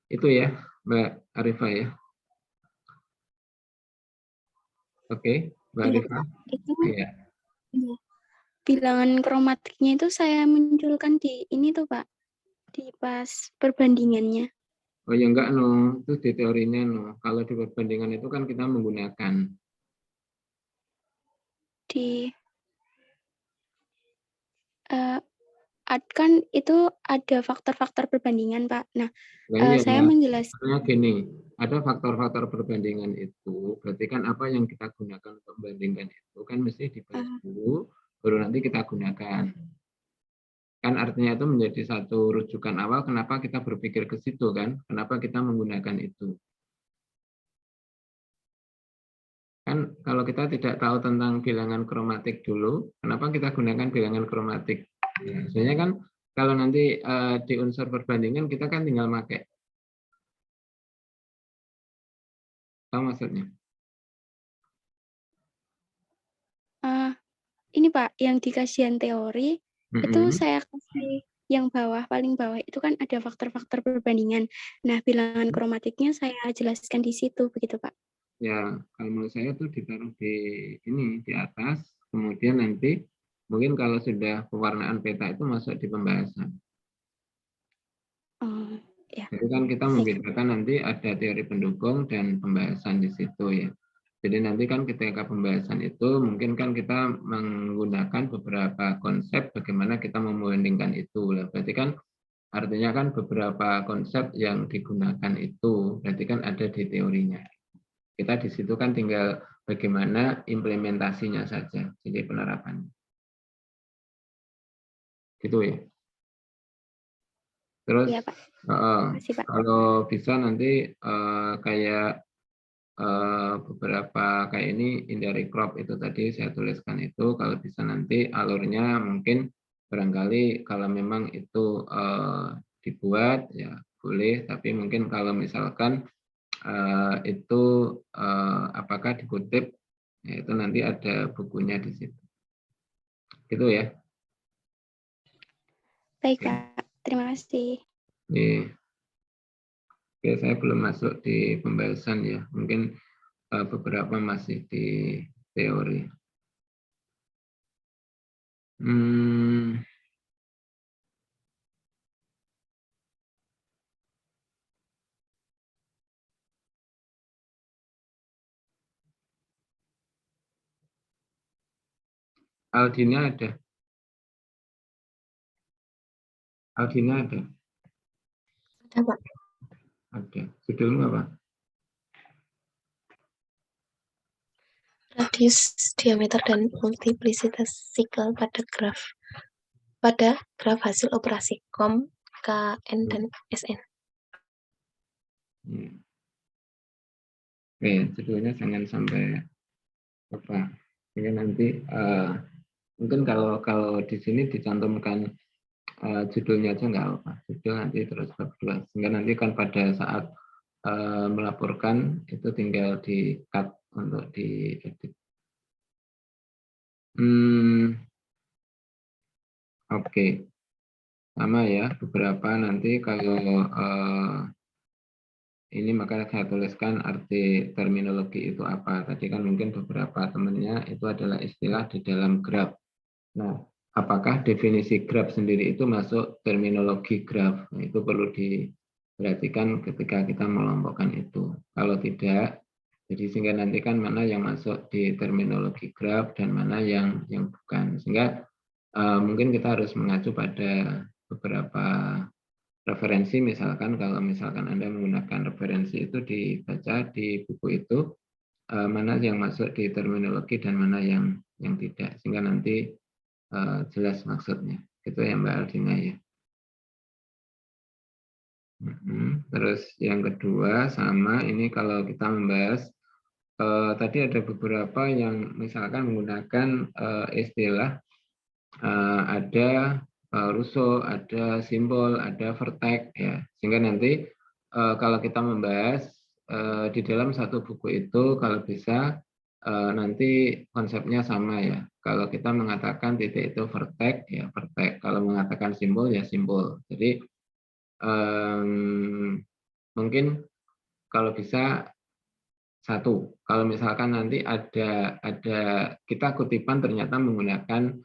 Itu ya Mbak Arifah ya. Oke, Mbak Arifah. Itu ya. Bilangan kromatiknya itu saya munculkan di ini tuh Pak, di pas perbandingannya. Oh ya enggak no, itu di teorinya no. Kalau di perbandingan itu kan kita menggunakan kan itu ada faktor-faktor perbandingan, Pak. Nah, Nah, iya, saya menjelaskan. sebenarnya gini, ada faktor-faktor perbandingan itu, berarti kan apa yang kita gunakan untuk membandingkan itu kan mesti dibahas dulu, baru nanti kita gunakan. Kan artinya itu menjadi satu rujukan awal kenapa kita berpikir ke situ kan, kenapa kita menggunakan itu. Kan kalau kita tidak tahu tentang bilangan kromatik dulu, kenapa kita gunakan bilangan kromatik? Ya, sebenarnya kan kalau nanti di unsur perbandingan kita kan tinggal pakai. Tahu maksudnya? Ini Pak, yang di kajian teori itu saya kasih yang bawah, paling bawah itu kan ada faktor-faktor perbandingan. Nah, bilangan kromatiknya saya jelaskan di situ, begitu Pak. Ya, kalau menurut saya itu ditaruh di ini di atas, kemudian nanti mungkin kalau sudah pewarnaan peta itu masuk di pembahasan. Oh, ya. Jadi kan kita membedakan nanti ada teori pendukung dan pembahasan di situ ya. Jadi nanti kan ketika pembahasan itu mungkin kan kita menggunakan beberapa konsep bagaimana kita membandingkan itu. Berarti kan artinya kan beberapa konsep yang digunakan itu berarti kan ada di teorinya. Kita di situ kan tinggal bagaimana implementasinya saja, jadi penerapannya. Gitu ya. Terus ya, Pak. Makasih, Pak. kalau bisa nanti kayak beberapa kayak ini hindari crop itu tadi saya tuliskan itu, kalau bisa nanti alurnya mungkin barangkali kalau memang itu dibuat ya boleh, tapi mungkin kalau misalkan itu apakah dikutip ya itu nanti ada bukunya di situ. Gitu ya. Baik, Pak. Terima kasih. Oke, saya belum masuk di pembahasan ya. Mungkin beberapa masih di teori. Aldina ada. Aldina ada. Ada, Pak. Ada. Judulmu apa? Radius, diameter, dan multiplisitas sikel pada graf hasil operasi KOM, KN, dan SN. Oke, judulnya jangan sampai apa. Ini nanti mungkin kalau di sini dicantumkan judulnya aja nggak apa. Judul nanti terus bab 2. Sehingga nanti kan pada saat melaporkan itu tinggal di cut untuk diedit. Oke. Sama ya, beberapa nanti kalau ini maka saya tuliskan arti terminologi itu apa. Tadi kan mungkin beberapa temannya itu adalah istilah di dalam graf. Nah, apakah definisi graf sendiri itu masuk terminologi graf? Nah, itu perlu diperhatikan ketika kita melompokkan itu. Kalau tidak, jadi sehingga nanti kan mana yang masuk di terminologi graf dan mana yang bukan. Sehingga mungkin kita harus mengacu pada beberapa referensi, misalkan kalau misalkan Anda menggunakan referensi itu dibaca di buku itu mana yang masuk di terminologi dan mana yang tidak, sehingga nanti jelas maksudnya. Itu yang Mbak Aldina ya. Terus yang kedua sama ini kalau kita membahas tadi ada beberapa yang misalkan menggunakan istilah ada Rousseau, ada simbol, ada vertex ya. Sehingga nanti kalau kita membahas di dalam satu buku itu kalau bisa nanti konsepnya sama ya. Kalau kita mengatakan titik itu vertex ya vertex. Kalau mengatakan simbol ya simbol. Jadi mungkin kalau bisa satu. Kalau misalkan nanti ada kita kutipan ternyata menggunakan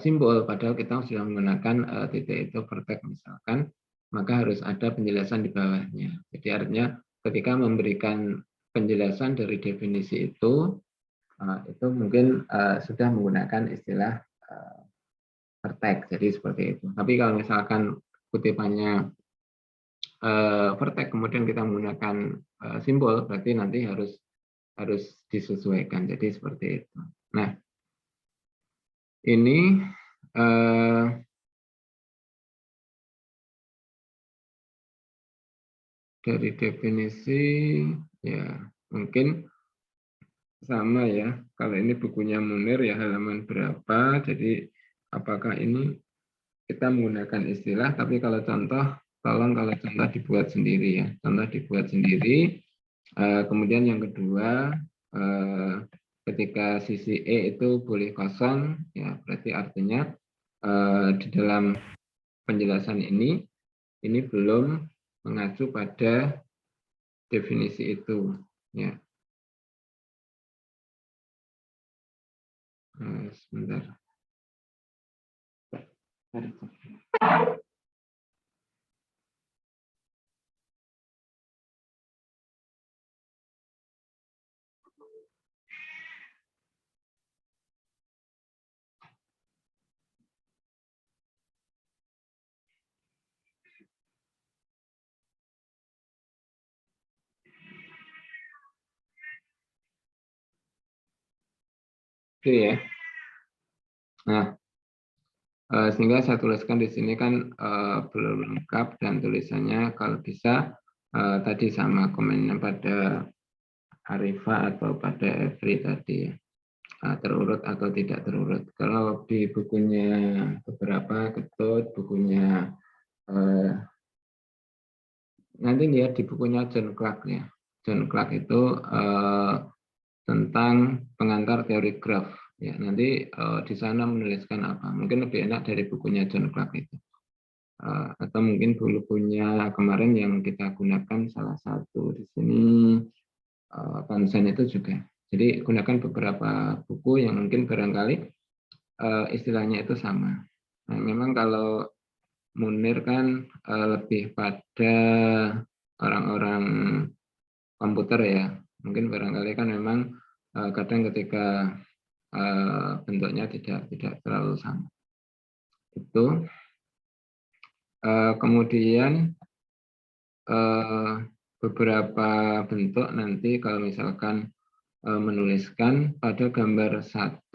simbol, padahal kita sudah menggunakan titik itu vertex misalkan, maka harus ada penjelasan di bawahnya. Jadi artinya ketika memberikan penjelasan dari definisi itu mungkin sudah menggunakan istilah vertex, jadi seperti itu. Tapi kalau misalkan kutipannya vertex, kemudian kita menggunakan simbol, berarti nanti harus disesuaikan. Jadi seperti itu. Nah, ini dari definisi ya mungkin sama ya. Kalau ini bukunya Munir ya halaman berapa. Jadi apakah ini kita menggunakan istilah, tapi kalau contoh, tolong kalau contoh dibuat sendiri ya. Contoh dibuat sendiri. Kemudian yang kedua, ketika sisi E itu boleh kosong, ya berarti artinya di dalam penjelasan ini belum mengacu pada definisi itu. Ya. Sebentar. Oke ya. Nah, sehingga saya tuliskan di sini kan belum lengkap dan tulisannya kalau bisa tadi sama komennya pada Arifa atau pada Every tadi ya. Terurut atau tidak terurut. Kalau di bukunya beberapa Ketut, bukunya nanti lihat di bukunya John Clark ya. John Clark itu tentang pengantar teori graf. Ya, nanti di sana menuliskan apa? Mungkin lebih enak dari bukunya John Clark itu. Atau mungkin bukunya kemarin yang kita gunakan salah satu di sini konsen itu juga. Jadi gunakan beberapa buku yang mungkin barangkali istilahnya itu sama. Nah, memang kalau Munir kan lebih pada orang-orang komputer ya. Mungkin barangkali kan memang kadang ketika bentuknya tidak terlalu sama. Itu kemudian beberapa bentuk nanti kalau misalkan menuliskan pada gambar 1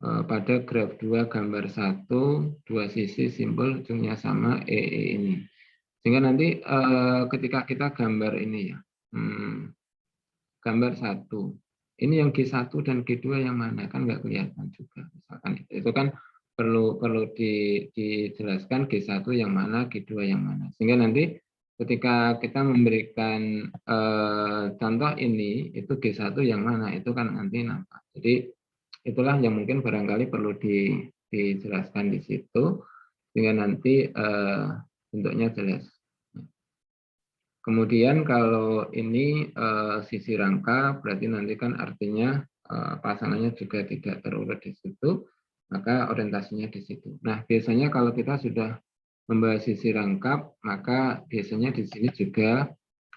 pada graf 2 gambar 1 dua sisi simbol ujungnya sama EE ini. Sehingga nanti ketika kita gambar ini ya. Gambar 1. Ini yang G1 dan G2 yang mana? Kan nggak kelihatan juga. Misalkan itu kan perlu dijelaskan G1 yang mana, G2 yang mana. Sehingga nanti ketika kita memberikan contoh ini, itu G1 yang mana, itu kan nanti nampak. Jadi itulah yang mungkin barangkali perlu dijelaskan di situ, sehingga nanti bentuknya jelas. Kemudian kalau ini sisi rangka, berarti nanti kan artinya pasangannya juga tidak terurut di situ, maka orientasinya di situ. Nah, biasanya kalau kita sudah membahas sisi rangkap, maka biasanya di sini juga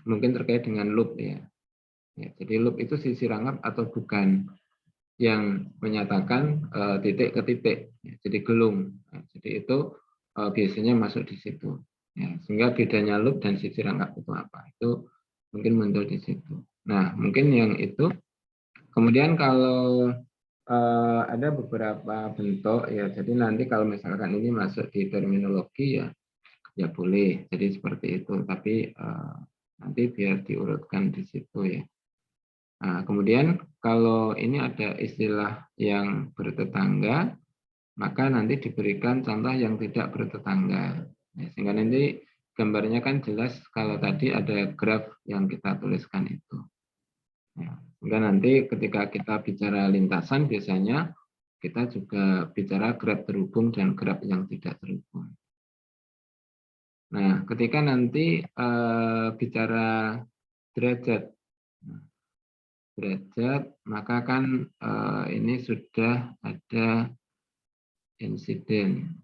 mungkin terkait dengan loop ya. Jadi loop itu sisi rangkap atau bukan, yang menyatakan titik ke titik, jadi gelung. Nah, jadi itu biasanya masuk di situ. Ya, sehingga bedanya loop dan sisi rangkap itu apa? Itu mungkin muncul di situ. Nah, mungkin yang itu. Kemudian kalau ada beberapa bentuk ya, jadi nanti kalau misalkan ini masuk di terminologi ya boleh. Jadi seperti itu. Tapi nanti biar diurutkan di situ ya. Nah, kemudian kalau ini ada istilah yang bertetangga, maka nanti diberikan contoh yang tidak bertetangga. Ya, sehingga nanti gambarnya kan jelas kalau tadi ada graf yang kita tuliskan itu. Ya, sehingga nanti ketika kita bicara lintasan biasanya kita juga bicara graf terhubung dan graf yang tidak terhubung. Nah, ketika nanti bicara derajat, maka kan ini sudah ada insiden.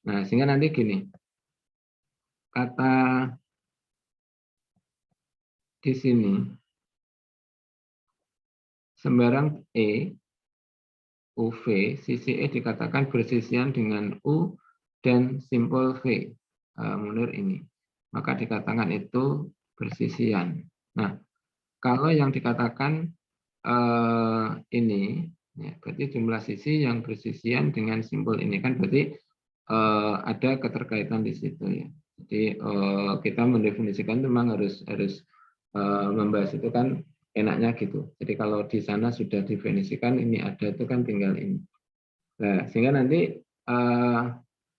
Nah, sehingga nanti gini, kata di sini sembarang E UV, sisi E dikatakan bersisian dengan U dan simbol V, mundur ini. Maka dikatakan itu bersisian. Nah, kalau yang dikatakan ini, ya, berarti jumlah sisi yang bersisian dengan simbol ini kan berarti ada keterkaitan di situ ya. Jadi kita mendefinisikan memang harus membahas itu kan enaknya gitu. Jadi kalau di sana sudah definisikan ini ada itu kan tinggal ini. Nah, sehingga nanti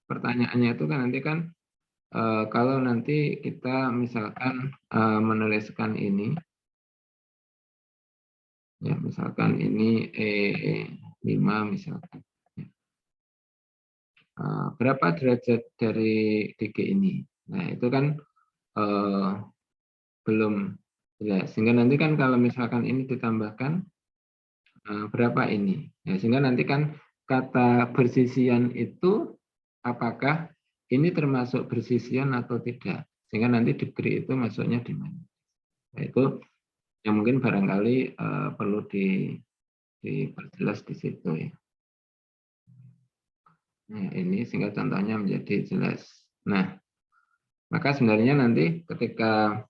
pertanyaannya itu kan nanti kan kalau nanti kita misalkan menuliskan ini, ya misalkan ini E5 misalkan. Berapa derajat dari DG ini? Nah, itu kan belum jelas. Sehingga nanti kan kalau misalkan ini ditambahkan, berapa ini? Ya, sehingga nanti kan kata bersisian itu apakah ini termasuk bersisian atau tidak? Sehingga nanti degree itu masuknya di mana? Nah, itu yang mungkin barangkali perlu diperjelas di situ ya. Nah, ini sehingga contohnya menjadi jelas. Nah, maka sebenarnya nanti ketika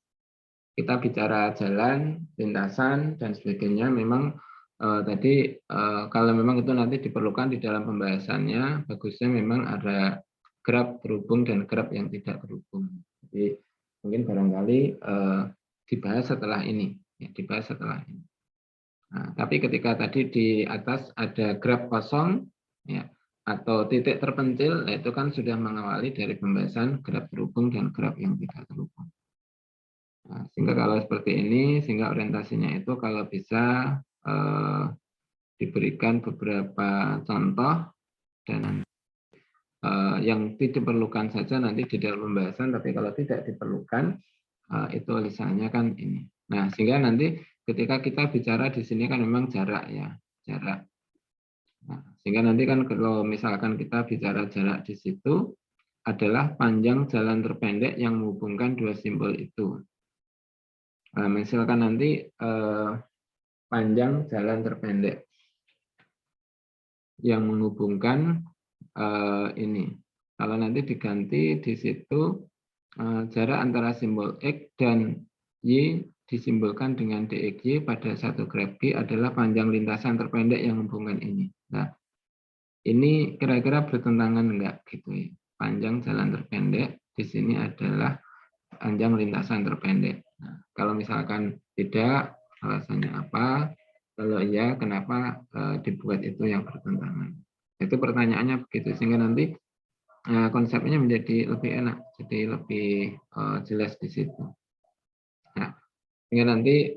kita bicara jalan, lintasan, dan sebagainya, memang tadi kalau memang itu nanti diperlukan di dalam pembahasannya, bagusnya memang ada graf terhubung dan graf yang tidak terhubung. Jadi mungkin barangkali dibahas setelah ini, ya, dibahas setelah ini. Nah, tapi ketika tadi di atas ada graf kosong, ya, atau titik terpencil, itu kan sudah mengawali dari pembahasan graf terhubung dan graf yang tidak terhubung. Nah, sehingga kalau seperti ini, sehingga orientasinya itu kalau bisa diberikan beberapa contoh dan yang diperlukan saja nanti di dalam pembahasan, tapi kalau tidak diperlukan itu lisannya kan ini. Nah, sehingga nanti ketika kita bicara di sini kan memang jarak ya, jarak. Nah, sehingga nanti kan kalau misalkan kita bicara jarak di situ adalah panjang jalan terpendek yang menghubungkan dua simbol itu. Nah, misalkan nanti panjang jalan terpendek yang menghubungkan ini. Kalau nanti diganti di situ jarak antara simbol X dan Y disimbolkan dengan DXY pada satu graf G adalah panjang lintasan terpendek yang menghubungkan ini. Nah, ini kira-kira bertentangan enggak gitu ya. Panjang jalan terpendek di sini adalah panjang lintasan terpendek. Nah, kalau misalkan tidak, alasannya apa? Kalau iya, kenapa dibuat itu yang bertentangan? Itu pertanyaannya begitu, sehingga nanti konsepnya menjadi lebih enak, jadi lebih jelas di situ. Nah, sehingga nanti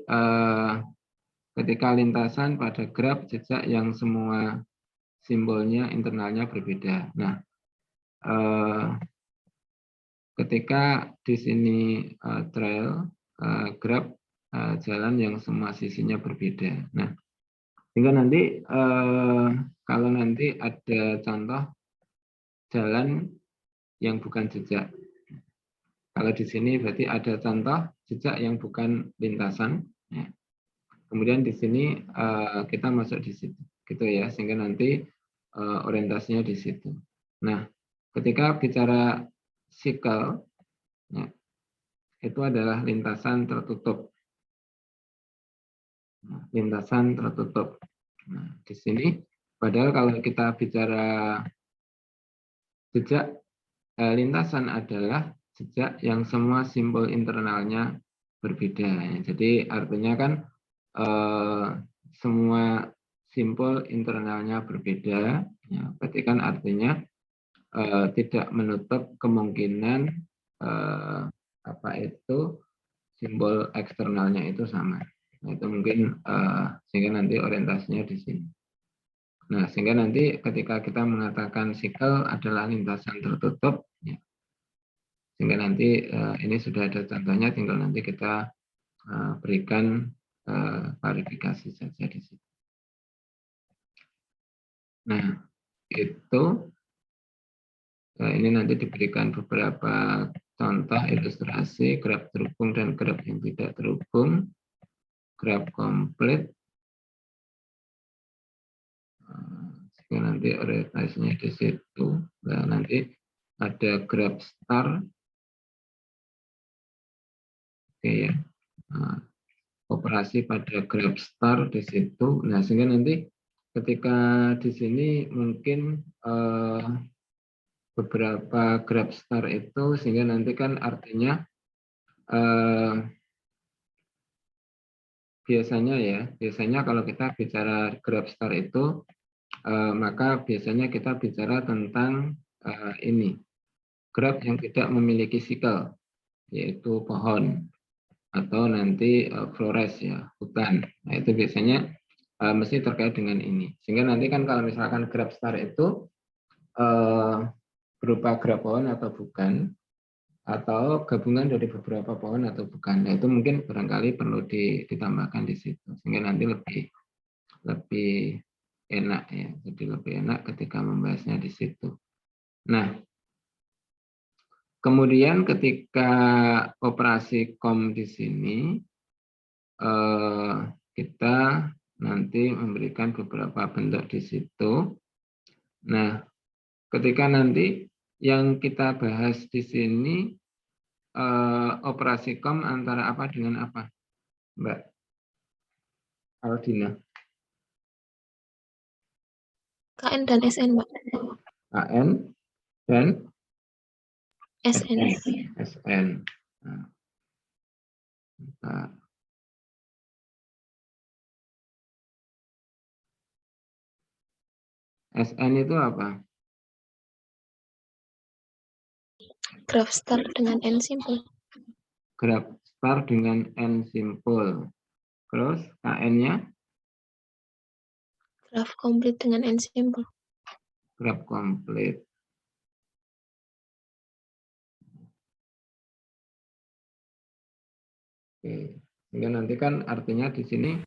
ketika lintasan pada graf jejak yang semua simbolnya internalnya berbeda. Nah, ketika di sini trail graf jalan yang semua sisinya berbeda. Nah, sehingga nanti kalau nanti ada contoh jalan yang bukan jejak. Kalau di sini berarti ada contoh jejak yang bukan lintasan. Ya. Kemudian di sini kita masuk di situ, gitu ya, sehingga nanti orientasinya di situ. Nah, ketika bicara sikal, ya, itu adalah lintasan tertutup. Nah, lintasan tertutup. Nah, di sini, padahal kalau kita bicara jejak lintasan adalah jejak yang semua simbol internalnya berbeda. Jadi artinya kan semua simbol internalnya berbeda. Ya, berarti kan artinya tidak menutup kemungkinan apa itu simbol eksternalnya itu sama. Nah, itu mungkin sehingga nanti orientasinya di sini. Nah, sehingga nanti ketika kita mengatakan sikal adalah lintasan tertutup, ya, sehingga nanti ini sudah ada contohnya, tinggal nanti kita berikan klarifikasi saja di situ. Nah, itu ini nanti diberikan beberapa contoh ilustrasi graf terhubung dan graf yang tidak terhubung, graf komplit, sehingga nanti orientasinya di situ. Nah, nanti ada grab start, oke ya. Nah, operasi pada grab start di situ. Nah, sehingga nanti ketika di sini mungkin beberapa grab start itu, sehingga nanti kan artinya biasanya kalau kita bicara grab start itu maka biasanya kita bicara tentang ini grab yang tidak memiliki sikel, yaitu pohon atau nanti flores ya, hutan. Nah, itu biasanya mesti terkait dengan ini. Sehingga nanti kan kalau misalkan grab start itu berupa grab pohon atau bukan, atau gabungan dari beberapa pohon atau bukan. Nah, itu mungkin barangkali perlu ditambahkan di situ sehingga nanti lebih enak ya. Jadi lebih enak ketika membahasnya di situ. Nah, kemudian ketika operasi COM di sini kita nanti memberikan beberapa bentuk di situ. Nah, ketika nanti yang kita bahas di sini operasi COM antara apa dengan apa, Mbak Aldina? KN dan SN, Mbak. KN dan SN. SN. Nah, SN itu apa? Graph start dengan N simple. Graph start dengan N simple. Terus KN-nya? Graph complete dengan N simple. Graph complete. Oke. Sehingga nanti kan artinya di sini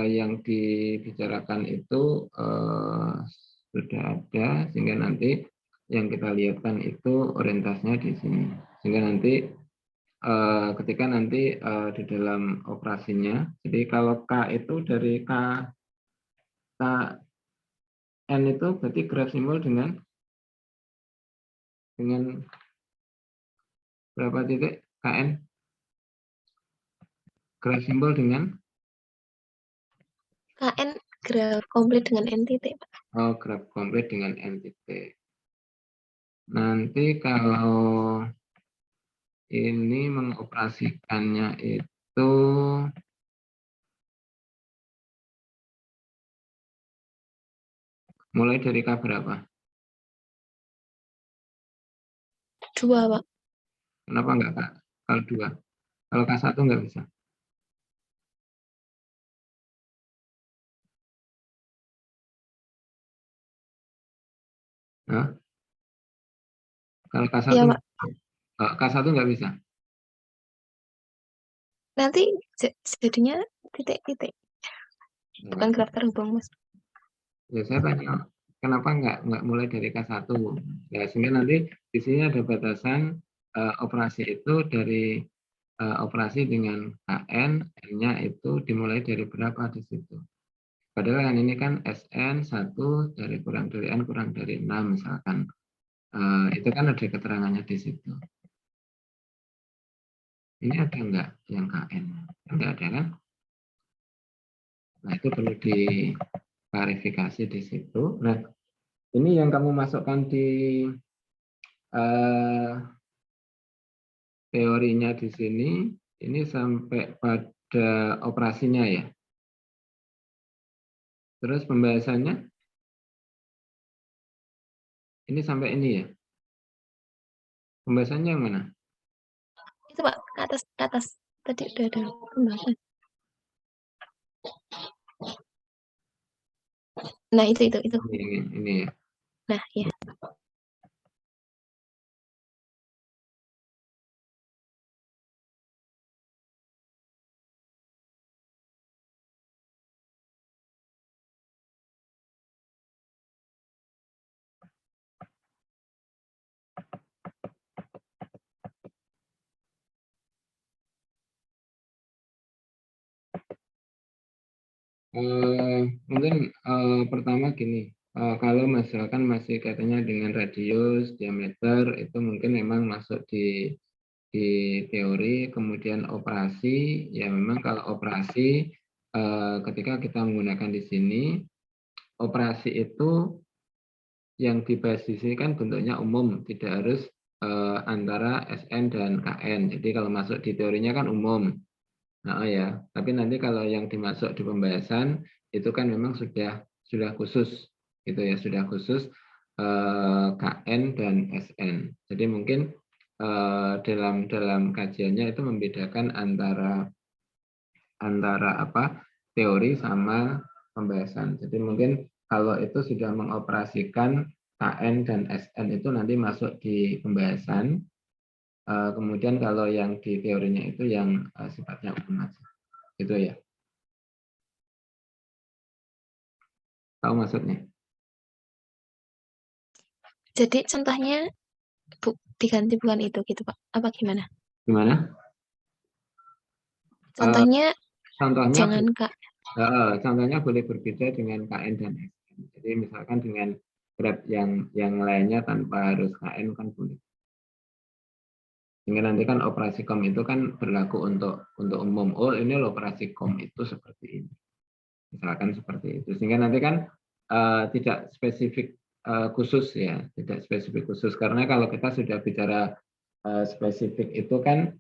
yang dibicarakan itu sudah ada, sehingga nanti yang kita lihatkan itu orientasinya di sini. Sehingga nanti ketika nanti di dalam operasinya, jadi kalau K itu dari N itu berarti graph simbol dengan berapa titik KN? Graph simbol dengan? KN graph complete dengan N titik, Pak. Oh, graph komplit dengan N titik. Nanti kalau ini mengoperasikannya itu mulai dari K berapa? 2, Pak. Kenapa enggak Kak? Kalau 2? Kalau K1 enggak bisa? Nah, kalau K1, Iya, Pak. K1 enggak bisa? Nanti jadinya titik-titik. Bukan Ya, graph terhubung, Mas. ya saya tanya, kenapa enggak mulai dari K1? Ya, sehingga nanti di sini ada batasan operasi itu dari operasi dengan KN, N-nya itu dimulai dari berapa di situ. Padahal kan ini kan SN 1 dari kurang dari N kurang dari 6 misalkan. Itu kan ada keterangannya di situ. Ini ada enggak yang KN? Enggak ada kan? Nah, itu perlu diklarifikasi di situ. Nah, ini yang kamu masukkan di teorinya di sini, ini sampai pada operasinya ya. Terus pembahasannya, ini sampai ini ya. Pembahasannya yang mana? Itu, Pak, ke atas. Tadi udah ada pembahasan. Nah, itu. Ini ya. Nah, ya. Mungkin pertama gini, kalau misalkan masih katanya dengan radius, diameter, itu mungkin memang masuk di teori. Kemudian operasi, ya memang kalau operasi ketika kita menggunakan di sini, operasi itu yang dibahas di sini kan bentuknya umum, tidak harus antara SN dan KN. Jadi kalau masuk di teorinya kan umum. Nah, ya, tapi nanti kalau yang dimasuk di pembahasan itu kan memang sudah khusus, gitu ya, sudah khusus KN dan SN. Jadi mungkin dalam kajiannya itu membedakan antara apa teori sama pembahasan. Jadi mungkin kalau itu sudah mengoperasikan KN dan SN itu nanti masuk di pembahasan. Kemudian kalau yang di teorinya itu yang sifatnya umum aja. Gitu ya. Tahu maksudnya? Jadi contohnya diganti bukan itu gitu Pak? Apa gimana? Gimana? Contohnya Contohnya jangan Kak. contohnya boleh berbeda dengan KN dan SN. Jadi misalkan dengan grab yang lainnya tanpa harus KN kan boleh. Sehingga nanti kan operasi kom itu kan berlaku untuk umum. Oh, ini loh operasi kom itu seperti ini. Misalkan seperti itu. Sehingga nanti kan tidak spesifik khusus ya, tidak spesifik khusus. Karena kalau kita sudah bicara spesifik itu kan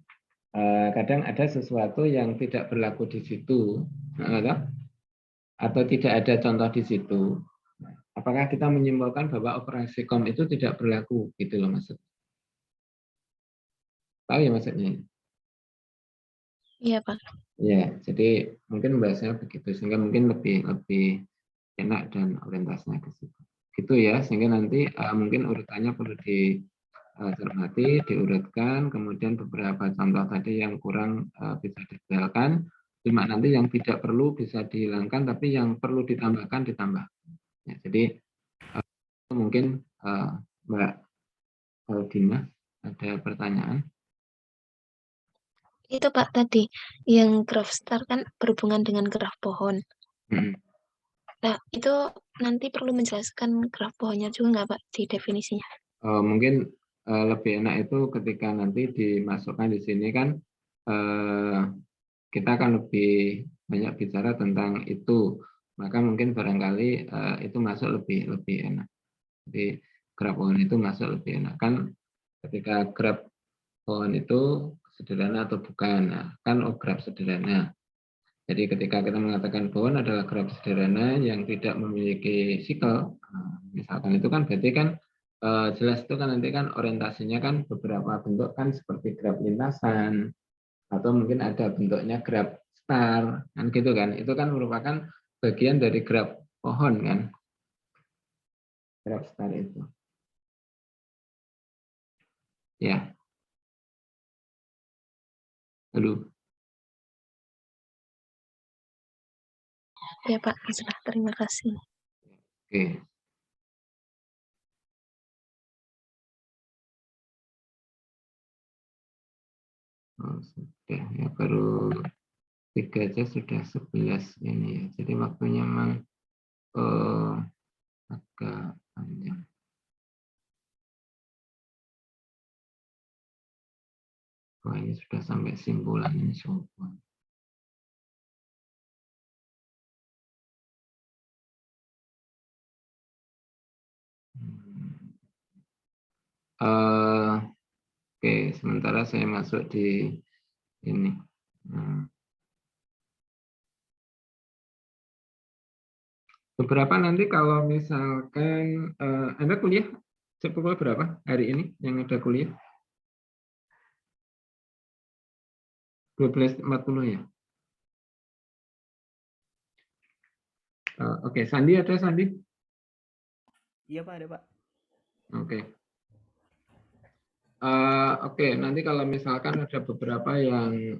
kadang ada sesuatu yang tidak berlaku di situ, atau tidak ada contoh di situ. Apakah kita menyimpulkan bahwa operasi kom itu tidak berlaku, gitu loh maksudnya? Tahu ya maksudnya? Iya Pak. Ya, jadi mungkin bahasanya begitu, sehingga mungkin lebih enak dan orientasinya ke situ. Gitu ya, sehingga nanti mungkin urutannya perlu dicermati, diurutkan, kemudian beberapa contoh tadi yang kurang bisa didetailkan, cuma nanti yang tidak perlu bisa dihilangkan, tapi yang perlu ditambahkan ditambah. Ya, jadi mungkin Mbak Aldina ada pertanyaan? Itu Pak tadi yang graph star kan berhubungan dengan graph pohon. Nah, itu nanti perlu menjelaskan graf pohonnya juga nggak Pak di definisinya? Mungkin lebih enak itu ketika nanti dimasukkan di sini kan kita akan lebih banyak bicara tentang itu, maka mungkin barangkali itu masuk lebih enak. Jadi graf pohon itu masuk lebih enak kan ketika graf pohon itu sederhana atau bukan, nah, kan graf sederhana. Jadi ketika kita mengatakan pohon adalah graf sederhana yang tidak memiliki sikel, misalkan itu kan berarti kan jelas itu kan nanti kan orientasinya kan beberapa bentuk kan seperti graf lintasan atau mungkin ada bentuknya graf star kan gitu kan. Itu kan merupakan bagian dari graf pohon kan. Graf star itu. Ya. Halo. Ya Pak, sudah terima kasih. Oke. Oh, sudah ya baru 3 aja sudah 11 ini ya. Jadi waktunya memang agak panjang. Wah, ini sudah sampai simpulan ini semua. Oke, sementara saya masuk di ini. Beberapa nanti kalau misalkan Anda kuliah pukul berapa hari ini yang ada kuliah? 12.40 ya? Oke, Sandi ada Sandi? Iya Pak, ada Pak. Oke. Oke, nanti kalau misalkan ada beberapa yang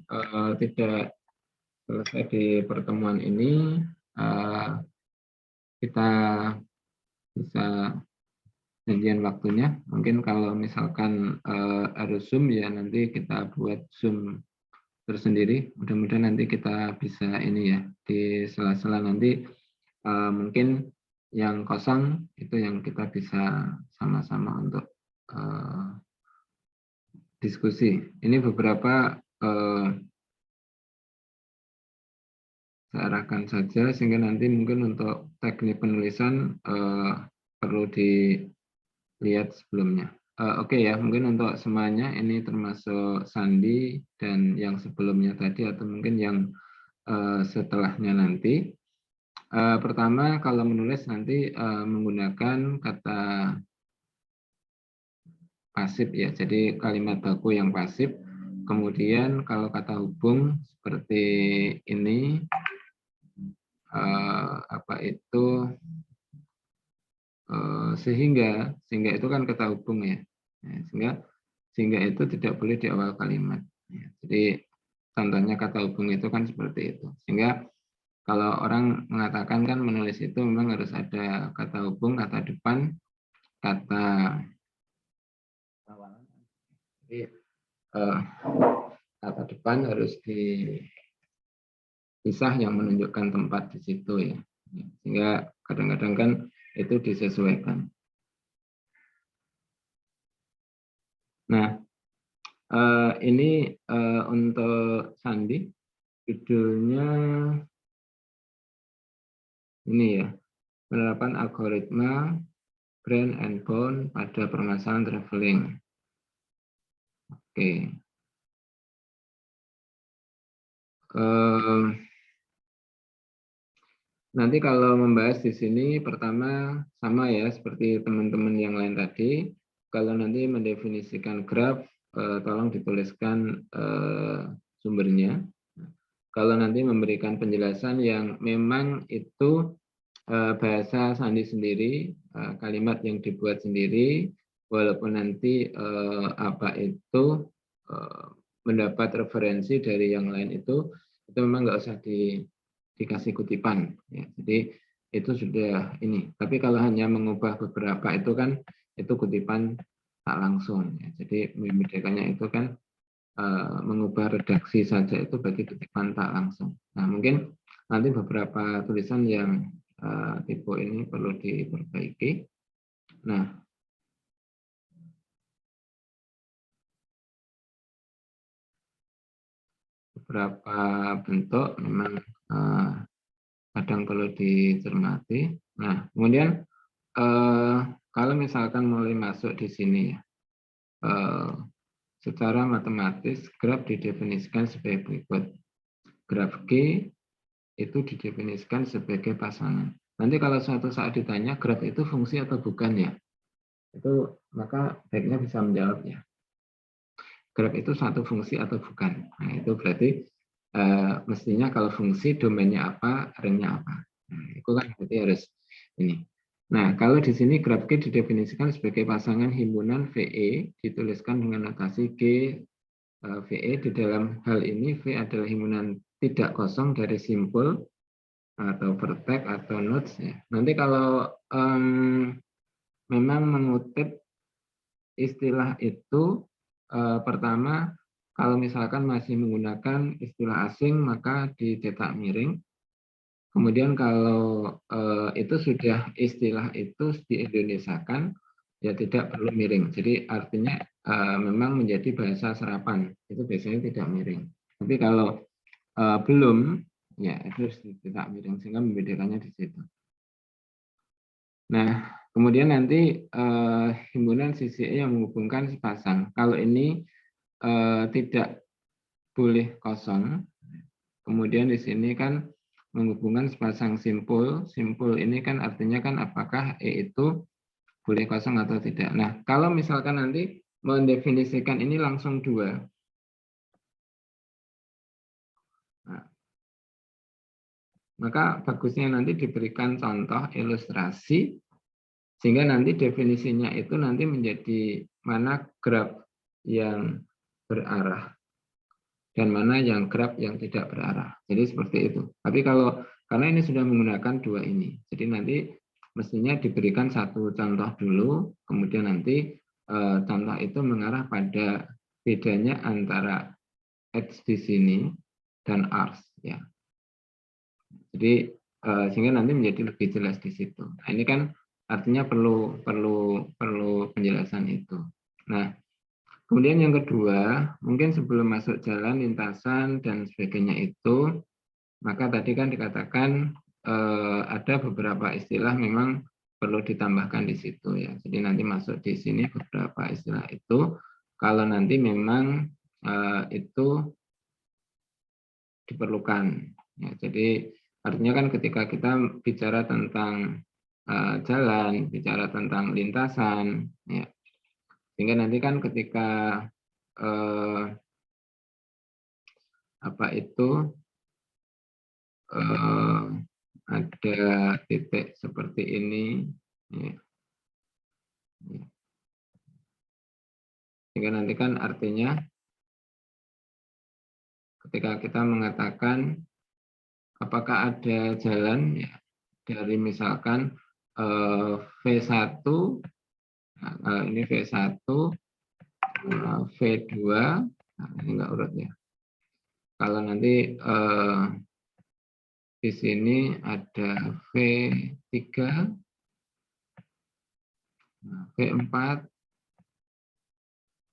tidak selesai di pertemuan ini, kita bisa janjian waktunya. Mungkin kalau misalkan harus Zoom ya nanti kita buat Zoom tersendiri. Mudah-mudahan nanti kita bisa ini ya di sela-sela nanti mungkin yang kosong itu yang kita bisa sama-sama untuk diskusi. Ini beberapa saya arahkan saja sehingga nanti mungkin untuk teknik penulisan perlu dilihat sebelumnya. Oke ya, mungkin untuk semuanya ini termasuk Sandi dan yang sebelumnya tadi atau mungkin yang setelahnya nanti. Pertama kalau menulis nanti menggunakan kata pasif ya, jadi kalimat baku yang pasif. Kemudian kalau kata hubung seperti ini, sehingga itu kan kata hubung ya, sehingga itu tidak boleh di awal kalimat ya. Jadi contohnya kata hubung itu kan seperti itu, sehingga kalau orang mengatakan kan menulis itu memang harus ada kata hubung, kata depan, kata kata depan harus dipisah yang menunjukkan tempat di situ ya, sehingga kadang-kadang kan itu disesuaikan. Nah, ini untuk Sandi, judulnya ini ya, penerapan algoritma Brain and Bone pada permasalahan traveling. Oke. Nanti kalau membahas di sini pertama sama ya seperti teman-teman yang lain tadi. Kalau nanti mendefinisikan graf, tolong dituliskan sumbernya. Kalau nanti memberikan penjelasan yang memang itu bahasa Sandi sendiri, kalimat yang dibuat sendiri, walaupun nanti mendapat referensi dari yang lain itu memang nggak usah dikasih kutipan ya. Jadi itu sudah ini, tapi kalau hanya mengubah beberapa itu kan itu kutipan tak langsung ya. Jadi membedakannya itu kan mengubah redaksi saja itu bagi kutipan tak langsung. Nah mungkin nanti beberapa tulisan yang tipe ini perlu diperbaiki. Nah beberapa bentuk memang kadang perlu dicermati. Nah, kemudian kalau misalkan mulai masuk di sini, secara matematis graf didefinisikan sebagai berikut. Graf G itu didefinisikan sebagai pasangan. Nanti kalau suatu saat ditanya graf itu fungsi atau bukan ya, itu maka baiknya bisa menjawab ya. Graf itu satu fungsi atau bukan. Nah, itu berarti mestinya kalau fungsi domainnya apa, rangnya apa. Nah, itu kan berarti harus ini. Nah, kalau di sini graf G didefinisikan sebagai pasangan himpunan VE, dituliskan dengan notasi G VE. Di dalam hal ini V adalah himpunan tidak kosong dari simpul atau vertex atau nodes. Ya. Nanti kalau memang mengutip istilah itu, pertama kalau misalkan masih menggunakan istilah asing maka dicetak miring. Kemudian kalau itu sudah istilah itu di-Indonesiakan ya tidak perlu miring. Jadi artinya memang menjadi bahasa serapan itu biasanya tidak miring. Tapi kalau belum ya itu harus dicetak miring sehingga membedakannya di situ. Nah kemudian nanti himpunan CCE yang menghubungkan sepasang. Kalau ini tidak boleh kosong. Kemudian di sini kan menghubungkan sepasang simpul. Simpul ini kan artinya kan apakah E itu boleh kosong atau tidak. Nah, kalau misalkan nanti mendefinisikan ini langsung dua. Nah, maka bagusnya nanti diberikan contoh ilustrasi sehingga nanti definisinya itu nanti menjadi mana graf yang berarah dan mana yang graf yang tidak berarah. Jadi seperti itu. Tapi karena ini sudah menggunakan dua ini, jadi nanti mestinya diberikan satu contoh dulu, kemudian nanti contoh itu mengarah pada bedanya antara X di sini dan Rs. Ya. Jadi sehingga nanti menjadi lebih jelas di situ. Nah, ini kan artinya perlu penjelasan itu. Nah, kemudian yang kedua, mungkin sebelum masuk jalan, lintasan dan sebagainya itu, maka tadi kan dikatakan ada beberapa istilah memang perlu ditambahkan di situ ya. Jadi nanti masuk di sini beberapa istilah itu, kalau nanti memang itu diperlukan. Ya, jadi artinya kan ketika kita bicara tentang jalan, bicara tentang lintasan, ya, sehingga nanti kan ketika apa itu ada titik seperti ini, ya, ya. Sehingga nanti kan artinya ketika kita mengatakan apakah ada jalan ya, dari misalkan V1, nah, ini V1, V2, nah, ini enggak urut ya. Kalau nanti di sini ada V3, nah, V4,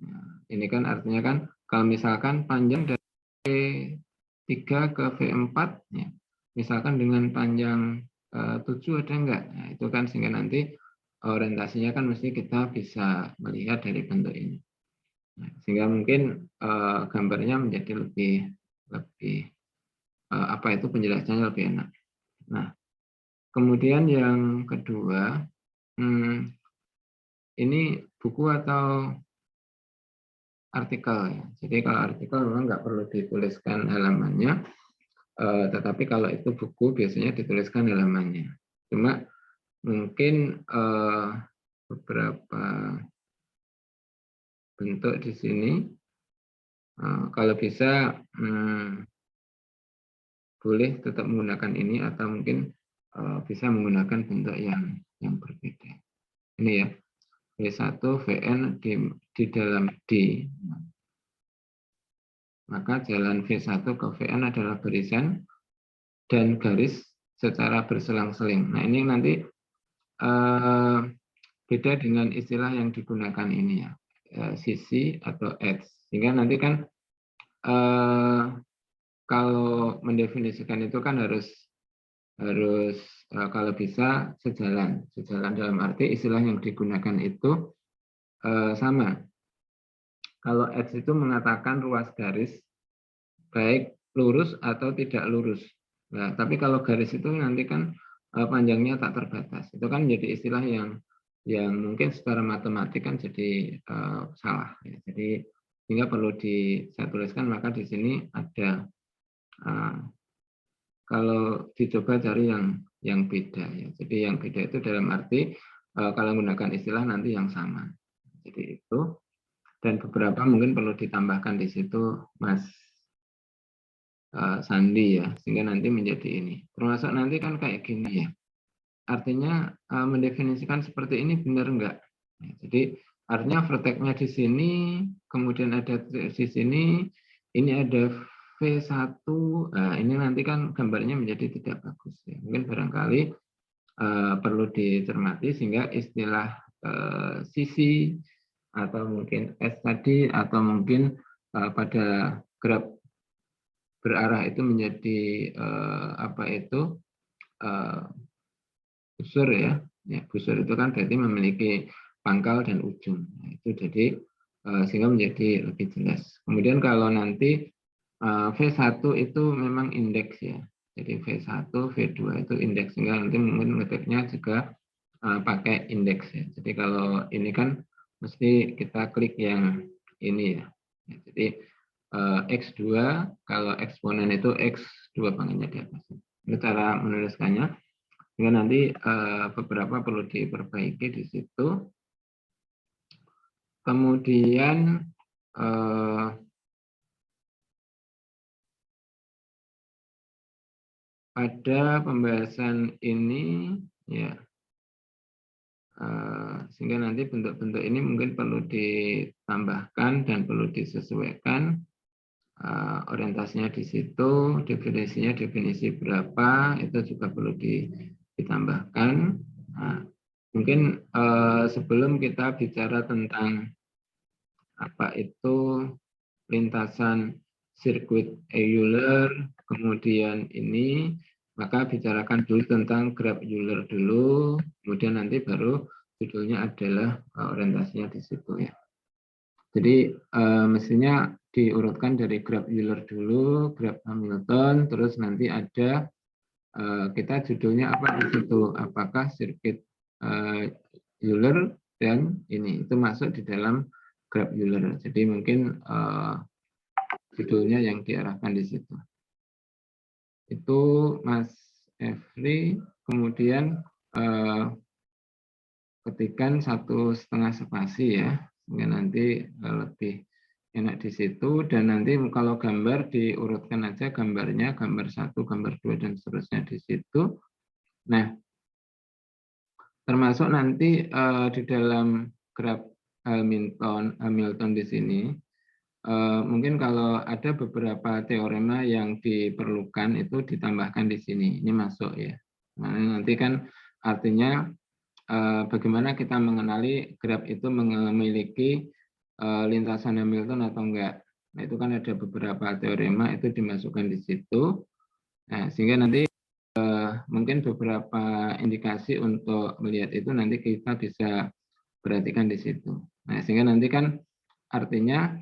nah, ini kan artinya kan kalau misalkan panjang dari V3 ke V4, ya, misalkan dengan panjang 7 ada enggak? Nah, itu kan sehingga nanti orientasinya kan mesti kita bisa melihat dari bentuk ini. Nah, sehingga mungkin gambarnya menjadi lebih apa itu penjelasannya lebih enak. Nah, kemudian yang kedua, ini buku atau artikel ya. Jadi kalau artikel memang nggak perlu dituliskan halamannya, tetapi kalau itu buku biasanya dituliskan halamannya. Cuma mungkin beberapa bentuk di sini, kalau bisa boleh tetap menggunakan ini atau mungkin bisa menggunakan bentuk yang berbeda. Ini ya, V1 Vn di dalam D. Maka jalan V1 ke Vn adalah barisan dan garis secara berselang-seling. Nah, ini nanti beda dengan istilah yang digunakan ini ya, sisi atau edge. Sehingga nanti kan kalau mendefinisikan itu kan harus kalau bisa sejalan dalam arti istilah yang digunakan itu sama. Kalau edge itu mengatakan ruas garis baik lurus atau tidak lurus. Nah, tapi kalau garis itu nanti kan panjangnya tak terbatas. Itu kan menjadi istilah yang mungkin secara matematik kan jadi salah. Ya. Jadi sehingga perlu saya tuliskan, maka di sini ada kalau dicoba cari yang beda ya. Jadi yang beda itu dalam arti kalau menggunakan istilah nanti yang sama. Jadi itu, dan beberapa mungkin perlu ditambahkan di situ Mas Sandi ya, sehingga nanti menjadi ini. Termasuk nanti kan kayak gini ya. Artinya mendefinisikan seperti ini benar enggak? Ya, jadi artinya vertex-nya di sini, kemudian ada di sini, ini ada V1, nah ini nanti kan gambarnya menjadi tidak bagus. Ya. Mungkin barangkali perlu dicermati sehingga istilah sisi atau mungkin S tadi atau mungkin pada graf berarah itu menjadi apa itu busur ya. Ya, busur itu kan berarti memiliki pangkal dan ujung. Nah, itu jadi sehingga menjadi lebih jelas. Kemudian kalau nanti V1 itu memang indeks ya. Jadi V1, V2 itu indeks, sehingga nanti mungkin ngetiknya juga pakai indeks ya. Jadi kalau ini kan mesti kita klik yang ini ya. Jadi X2, kalau eksponen itu X2 pangkatnya di atas. Ini cara menuliskannya. Sehingga nanti beberapa perlu diperbaiki di situ. Kemudian pada pembahasan ini ya, sehingga nanti bentuk-bentuk ini mungkin perlu ditambahkan dan perlu disesuaikan orientasinya di situ, definisinya definisi berapa itu juga perlu ditambahkan. Nah, mungkin sebelum kita bicara tentang apa itu lintasan sirkuit Euler, kemudian ini, maka bicarakan dulu tentang graf Euler dulu, kemudian nanti baru judulnya adalah orientasinya di situ ya. Jadi mestinya diurutkan dari graf Euler dulu, graf Hamilton, terus nanti ada kita judulnya apa di situ, apakah sirkuit Euler dan ini itu masuk di dalam graf Euler. Jadi mungkin judulnya yang diarahkan di situ. Itu Mas Efri, kemudian ketikkan 1,5 spasi ya, sehingga nanti lebih enak di situ. Dan nanti kalau gambar diurutkan aja gambarnya, gambar 1, gambar 2 dan seterusnya di situ. Nah, termasuk nanti di dalam graf Hamilton di sini, mungkin kalau ada beberapa teorema yang diperlukan itu ditambahkan di sini. Ini masuk ya. Nah, nanti kan artinya bagaimana kita mengenali graf itu memiliki lintasan Hamilton atau enggak. Nah, itu kan ada beberapa teorema itu dimasukkan di situ. Nah, sehingga nanti mungkin beberapa indikasi untuk melihat itu nanti kita bisa perhatikan di situ. Nah, sehingga nanti kan artinya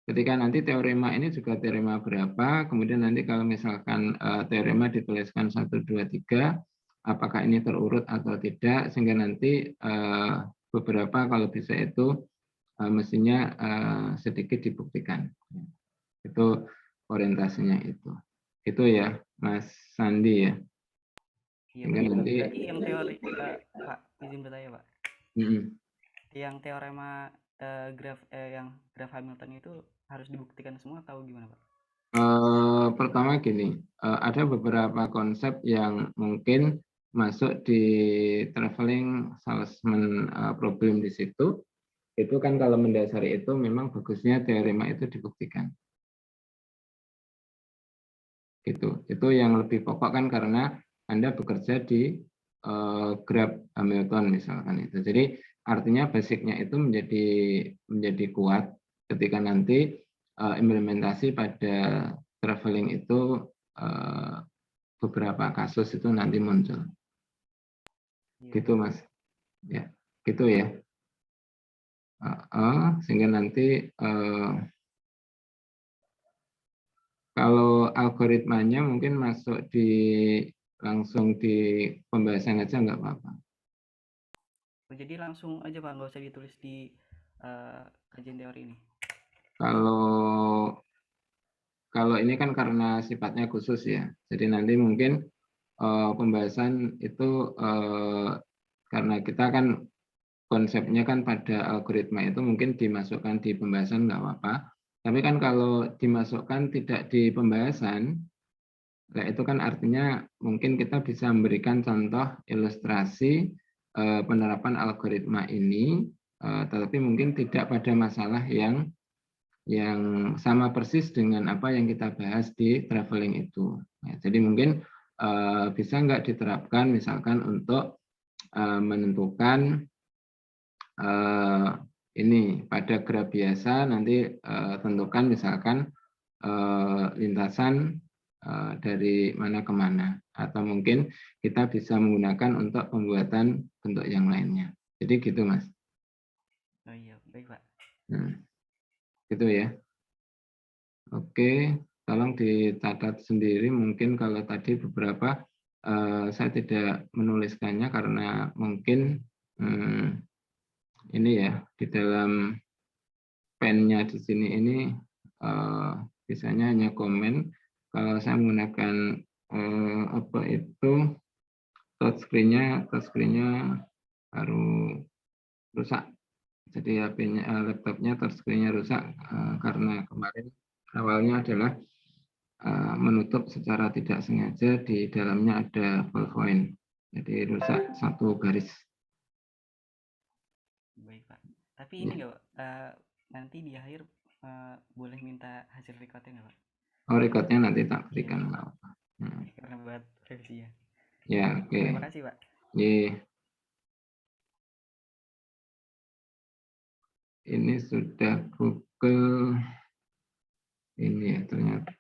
ketika nanti teorema ini juga teorema berapa, kemudian nanti kalau misalkan teorema dituliskan 1, 2, 3, apakah ini terurut atau tidak, sehingga nanti beberapa kalau bisa itu mestinya sedikit dibuktikan. Itu orientasinya itu. Itu ya, Mas Sandi ya. Iya, Sehingga nanti yang teori Pak, izin bertanya Pak. Yang teorema yang graf Hamilton itu harus dibuktikan semua atau gimana Pak? Pertama gini, ada beberapa konsep yang mungkin masuk di traveling salesman problem di situ. Itu kan kalau mendasari itu memang bagusnya teorema itu dibuktikan. Gitu. Itu yang lebih pokok kan karena Anda bekerja di graf Hamilton misalkan itu. Jadi artinya basicnya itu menjadi kuat ketika nanti implementasi pada traveling itu beberapa kasus itu nanti muncul. Gitu Mas. Ya, gitu ya. Sehingga nanti kalau algoritmanya mungkin masuk langsung di pembahasan aja nggak apa-apa. Jadi langsung aja Pak, nggak usah ditulis di kajian teori ini. Kalau ini kan karena sifatnya khusus ya, jadi nanti mungkin pembahasan itu karena kita kan konsepnya kan pada algoritma itu mungkin dimasukkan di pembahasan nggak apa-apa. Tapi kan kalau dimasukkan tidak di pembahasan, nah itu kan artinya mungkin kita bisa memberikan contoh ilustrasi penerapan algoritma ini, tetapi mungkin tidak pada masalah yang sama persis dengan apa yang kita bahas di traveling itu. Ya, jadi mungkin bisa nggak diterapkan misalkan untuk menentukan ini pada graf biasa nanti tentukan misalkan lintasan dari mana ke mana, atau mungkin kita bisa menggunakan untuk pembuatan bentuk yang lainnya. Jadi gitu Mas. Oh iya, baik Pak. Gitu ya. Oke, tolong dicatat sendiri mungkin kalau tadi beberapa saya tidak menuliskannya karena mungkin ini ya di dalam pennya di sini ini biasanya hanya komen. Kalau saya menggunakan apa itu touchscreen-nya baru rusak. Jadi HP-nya, laptopnya touchscreen-nya rusak karena kemarin awalnya adalah menutup secara tidak sengaja, di dalamnya ada ballpoint. Jadi rusak satu garis. Baik Pak. Tapi ini nggak Pak, nanti di akhir boleh minta hasil recordnya nggak Pak? Oh, recordnya nanti tak berikan. Karena buat revisi ya. Ya, oke. Terima kasih Pak. Ini sudah Google. Ini ya ternyata.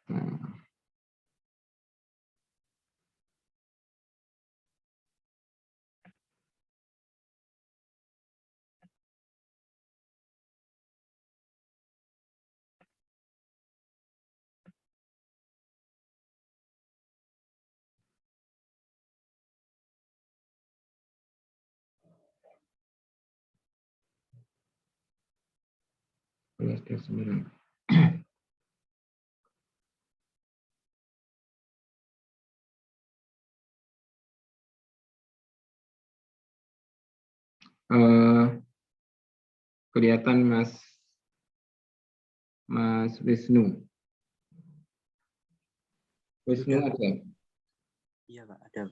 Kelihatan Mas Wisnu. Wisnu ada? Iya Pak, ada.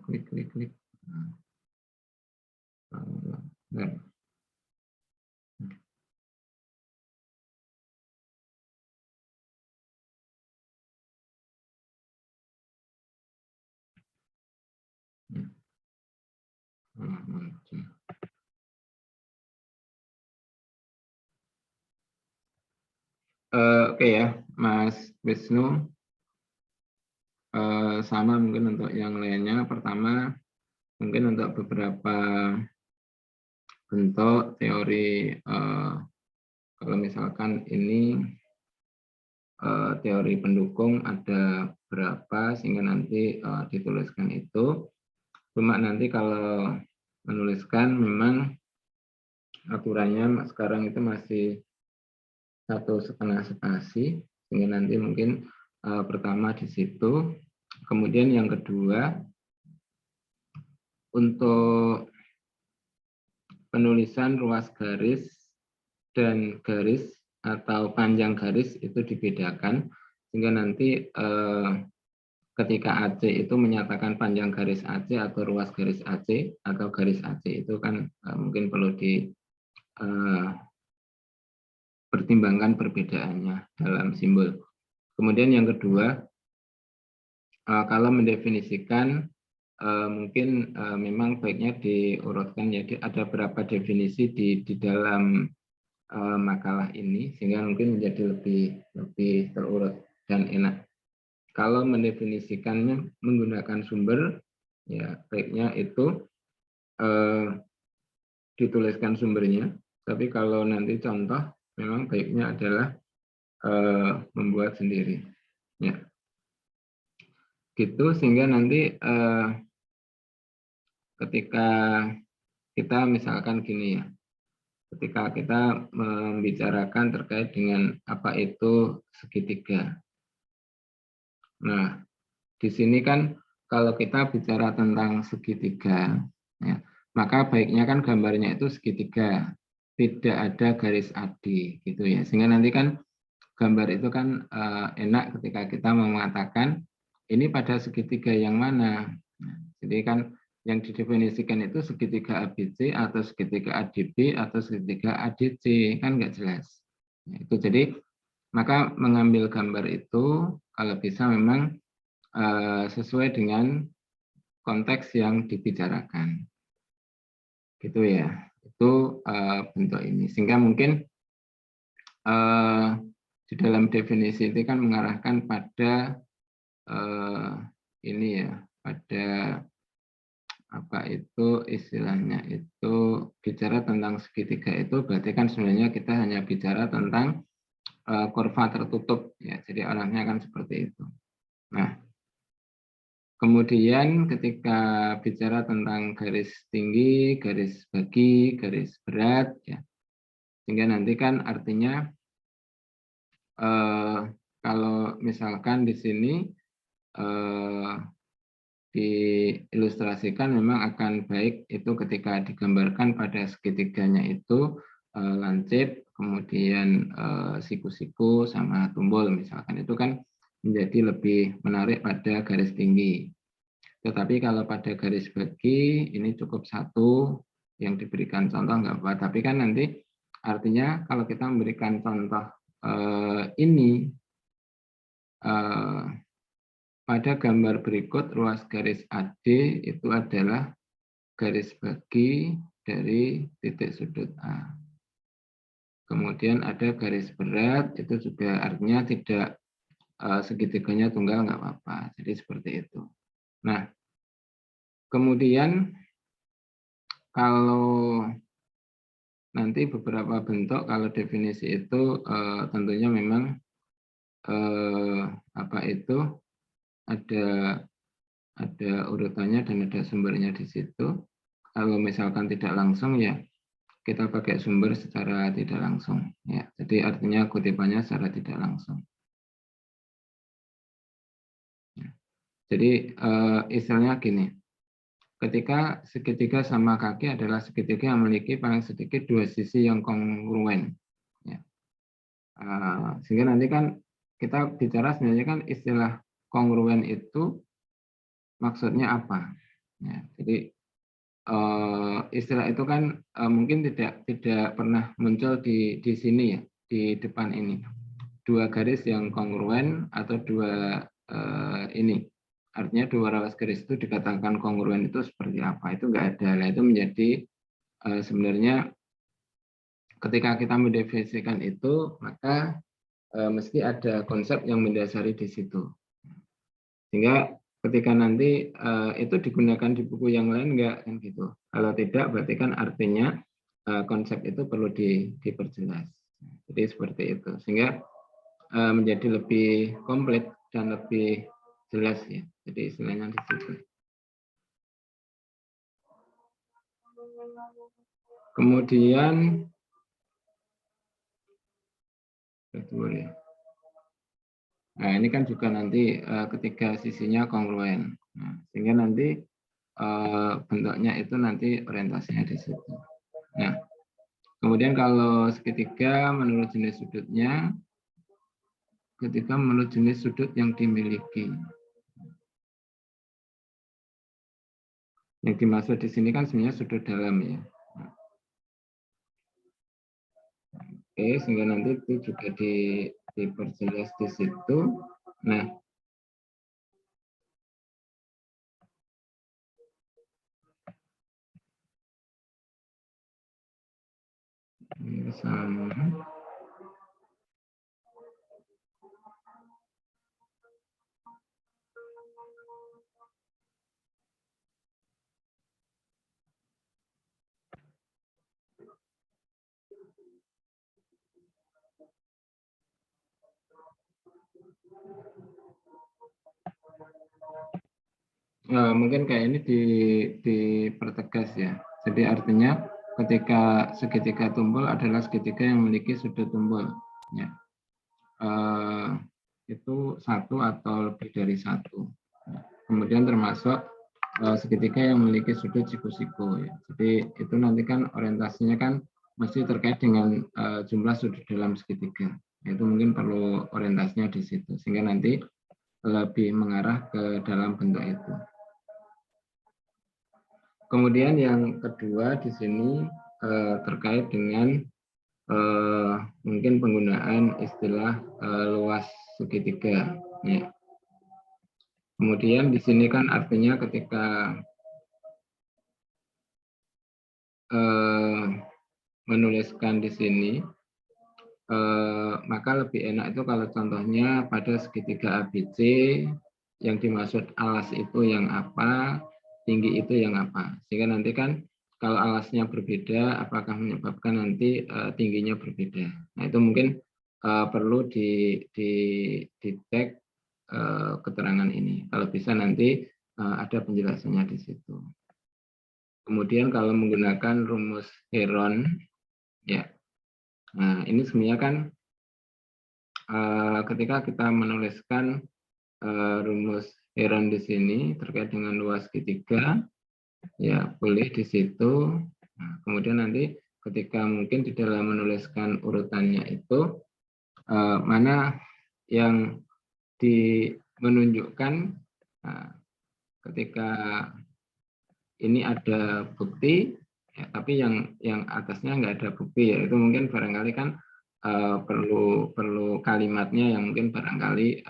Klik. Nah. Oke ya, Mas Wisnu. Sama mungkin untuk yang lainnya. Pertama, mungkin untuk beberapa bentuk teori, kalau misalkan ini teori pendukung ada berapa sehingga nanti dituliskan itu. Cuma nanti kalau menuliskan memang aturannya sekarang itu masih 1,5 spasi, sehingga nanti mungkin pertama di situ. Kemudian yang kedua, untuk penulisan ruas garis dan garis atau panjang garis itu dibedakan, sehingga nanti ketika AC itu menyatakan panjang garis AC atau ruas garis AC atau garis AC itu kan mungkin perlu dipertimbangkan perbedaannya dalam simbol. Kemudian yang kedua, kalau mendefinisikan mungkin memang baiknya diurutkan ya, ada berapa definisi di dalam makalah ini sehingga mungkin menjadi lebih terurut dan enak. Kalau mendefinisikannya menggunakan sumber, ya baiknya itu dituliskan sumbernya. Tapi kalau nanti contoh, memang baiknya adalah membuat sendiri. Ya, gitu sehingga nanti ketika kita misalkan gini ya, ketika kita membicarakan terkait dengan apa itu segitiga. Nah, di sini kan kalau kita bicara tentang segitiga, ya, maka baiknya kan gambarnya itu segitiga, tidak ada garis AD, gitu ya. Sehingga nanti kan gambar itu kan enak ketika kita mengatakan ini pada segitiga yang mana. Nah, jadi kan yang didefinisikan itu segitiga ABC atau segitiga ADB atau segitiga ADC, kan nggak jelas. Nah, itu jadi maka mengambil gambar itu kalau bisa memang sesuai dengan konteks yang dibicarakan, gitu ya. Itu bentuk ini sehingga mungkin di dalam definisi itu kan mengarahkan pada ini ya, pada apa itu istilahnya itu bicara tentang segitiga itu berarti kan sebenarnya kita hanya bicara tentang kurva tertutup ya, jadi orangnya kan seperti itu. Nah, kemudian ketika bicara tentang garis tinggi, garis bagi, garis berat ya, sehingga nanti kan artinya kalau misalkan di sini diilustrasikan memang akan baik itu ketika digambarkan pada segitiganya itu lancip, kemudian siku-siku sama tumbul misalkan, itu kan menjadi lebih menarik pada garis tinggi. Tetapi kalau pada garis bagi ini cukup satu yang diberikan contoh nggak apa, tapi kan nanti artinya kalau kita memberikan contoh ini pada gambar berikut ruas garis AD itu adalah garis bagi dari titik sudut A. Kemudian ada garis berat, itu juga artinya tidak segitiganya tunggal nggak apa-apa. Jadi seperti itu. Nah, kemudian kalau nanti beberapa bentuk, kalau definisi itu tentunya memang ada urutannya dan ada sumbernya di situ. Kalau misalkan tidak langsung ya kita pakai sumber secara tidak langsung ya. Jadi artinya kutipannya secara tidak langsung. Jadi istilahnya gini, ketika segitiga sama kaki adalah segitiga yang memiliki paling sedikit dua sisi yang kongruen. Ya. Sehingga nanti kan kita bicara sebenarnya kan istilah kongruen itu maksudnya apa? Ya, jadi istilah itu kan mungkin tidak pernah muncul di sini ya, di depan ini. Dua garis yang kongruen atau dua ini. Artinya dua ruas garis itu dikatakan kongruen itu seperti apa? Itu enggak ada. Nah, itu menjadi sebenarnya ketika kita mendefinisikan itu, maka mesti ada konsep yang mendasari di situ. Sehingga ketika nanti itu digunakan di buku yang lain enggak kan gitu. Kalau tidak berarti kan artinya konsep itu perlu diperjelas. Jadi seperti itu. Sehingga menjadi lebih komplit dan lebih jelas ya. Jadi istilahnya di situ. Kemudian nah ini kan juga nanti ketika sisinya kongruen. Nah, sehingga nanti bentuknya itu nanti orientasinya di situ. Nah, kemudian kalau segitiga menurut jenis sudutnya, ketika menurut jenis sudut yang dimiliki. Yang dimaksud di sini kan sebenarnya sudut dalam ya. Oke, sehingga nanti itu juga diperjelas di situ. Nah, ini sama. Mungkin kayak ini dipertegas ya. Jadi artinya ketika segitiga tumbul adalah segitiga yang memiliki sudut tumbul. Ya. Itu satu atau lebih dari satu. Kemudian termasuk segitiga yang memiliki sudut siku-siku. Ya. Jadi itu nanti kan orientasinya kan masih terkait dengan jumlah sudut dalam segitiga. Itu mungkin perlu orientasinya di situ. Sehingga nanti lebih mengarah ke dalam bentuk itu. Kemudian yang kedua di sini terkait dengan mungkin penggunaan istilah luas segitiga. Ya. Kemudian di sini kan artinya ketika menuliskan di sini, maka lebih enak itu kalau contohnya pada segitiga ABC yang dimaksud alas itu yang apa, tinggi itu yang apa. Sehingga nanti kan kalau alasnya berbeda, apakah menyebabkan nanti tingginya berbeda. Nah itu mungkin perlu di tag keterangan ini. Kalau bisa nanti ada penjelasannya di situ. Kemudian kalau menggunakan rumus Heron, ya. Nah ini sebenarnya kan ketika kita menuliskan rumus Heron di sini terkait dengan luas segitiga, ya boleh di situ. Nah, kemudian nanti ketika mungkin di dalam menuliskan urutannya itu mana yang menunjukkan ketika ini ada bukti, ya, tapi yang atasnya nggak ada bukti, ya itu mungkin barangkali kan perlu kalimatnya yang mungkin barangkali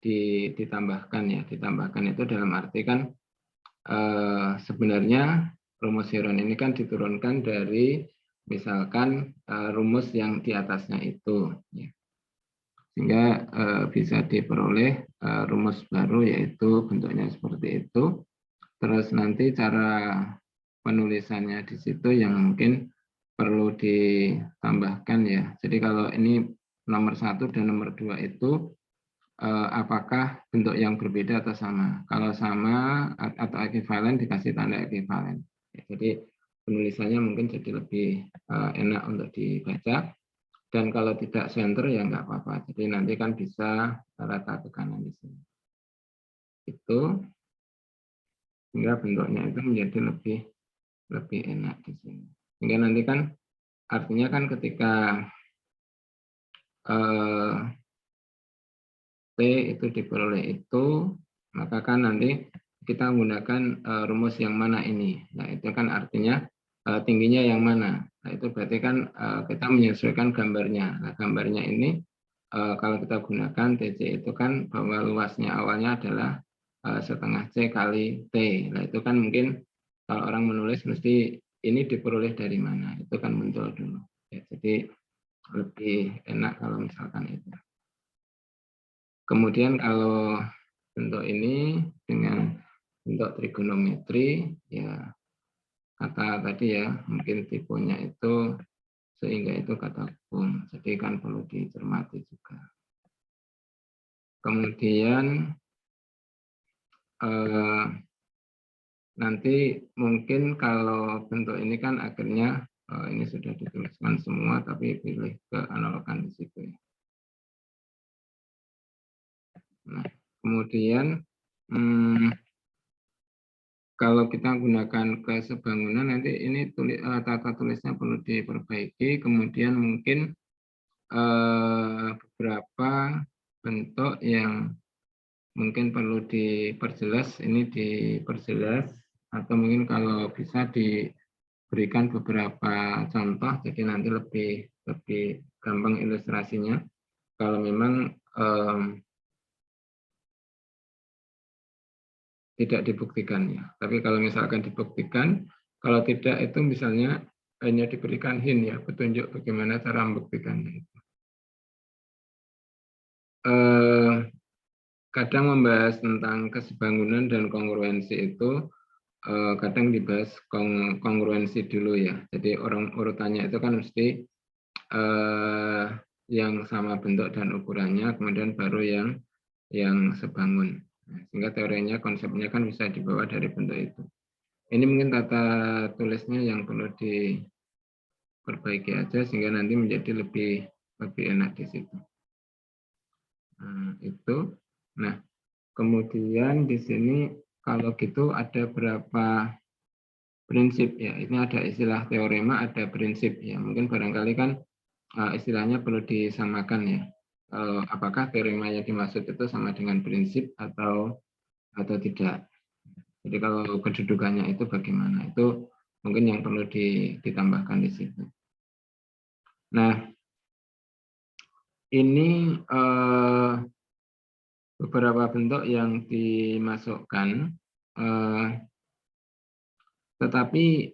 ditambahkan, ya. Ditambahkan itu dalam arti kan sebenarnya rumus Heron ini kan diturunkan dari misalkan rumus yang di atasnya itu, ya. Sehingga bisa diperoleh rumus baru, yaitu bentuknya seperti itu. Terus nanti cara penulisannya di situ yang mungkin perlu ditambahkan, ya. Jadi kalau ini nomor 1 dan nomor 2 itu apakah bentuk yang berbeda atau sama? Kalau sama atau ekivalen dikasih tanda ekivalen. Ya, jadi penulisannya mungkin jadi lebih enak untuk dibaca. Dan kalau tidak center ya nggak apa-apa. Jadi nanti kan bisa rata ke kanan di sini. Itu sehingga bentuknya itu menjadi lebih enak di sini. Sehingga nanti kan artinya kan ketika T itu diperoleh itu, maka kan nanti kita menggunakan rumus yang mana ini. Nah, itu kan artinya tingginya yang mana. Nah, itu berarti kan kita menyesuaikan gambarnya. Nah, gambarnya ini kalau kita gunakan TC itu kan bahwa luasnya awalnya adalah setengah C kali T. Nah, itu kan mungkin kalau orang menulis mesti ini diperoleh dari mana. Itu kan muncul dulu. Ya, jadi lebih enak kalau misalkan itu. Kemudian kalau bentuk ini dengan bentuk trigonometri, ya kata tadi ya, mungkin tipenya itu sehingga itu kata hukum. Jadi kan perlu dicermati juga. Kemudian nanti mungkin kalau bentuk ini kan akhirnya ini sudah dituliskan semua, tapi pilih ke analogan di situ ya. Nah, kemudian kalau kita gunakan ke sebangunan nanti ini tata tulisnya perlu diperbaiki. Kemudian mungkin beberapa bentuk yang mungkin perlu diperjelas, ini diperjelas, atau mungkin kalau bisa diberikan beberapa contoh, jadi nanti lebih gampang ilustrasinya. Kalau memang tidak dibuktikan, ya. Tapi kalau misalkan dibuktikan, kalau tidak itu misalnya hanya diberikan hint, ya, petunjuk bagaimana cara membuktikannya itu. Kadang membahas tentang kesebangunan dan kongruensi itu kadang dibahas kongruensi dulu, ya. Jadi orang urutannya itu kan mesti yang sama bentuk dan ukurannya, kemudian baru yang sebangun. Sehingga teorinya, konsepnya kan bisa dibawa dari bentuk itu. Ini mungkin tata tulisnya yang perlu diperbaiki aja sehingga nanti menjadi lebih enak di situ. Nah, itu. Nah, kemudian di sini kalau gitu ada berapa prinsip, ya. Ini ada istilah teorema, ada prinsip, ya. Mungkin barangkali kan istilahnya perlu disamakan, ya. Apakah teorema yang dimaksud itu sama dengan prinsip atau tidak. Jadi kalau kedudukannya itu bagaimana, itu mungkin yang perlu ditambahkan di situ. Nah, ini beberapa bentuk yang dimasukkan, tetapi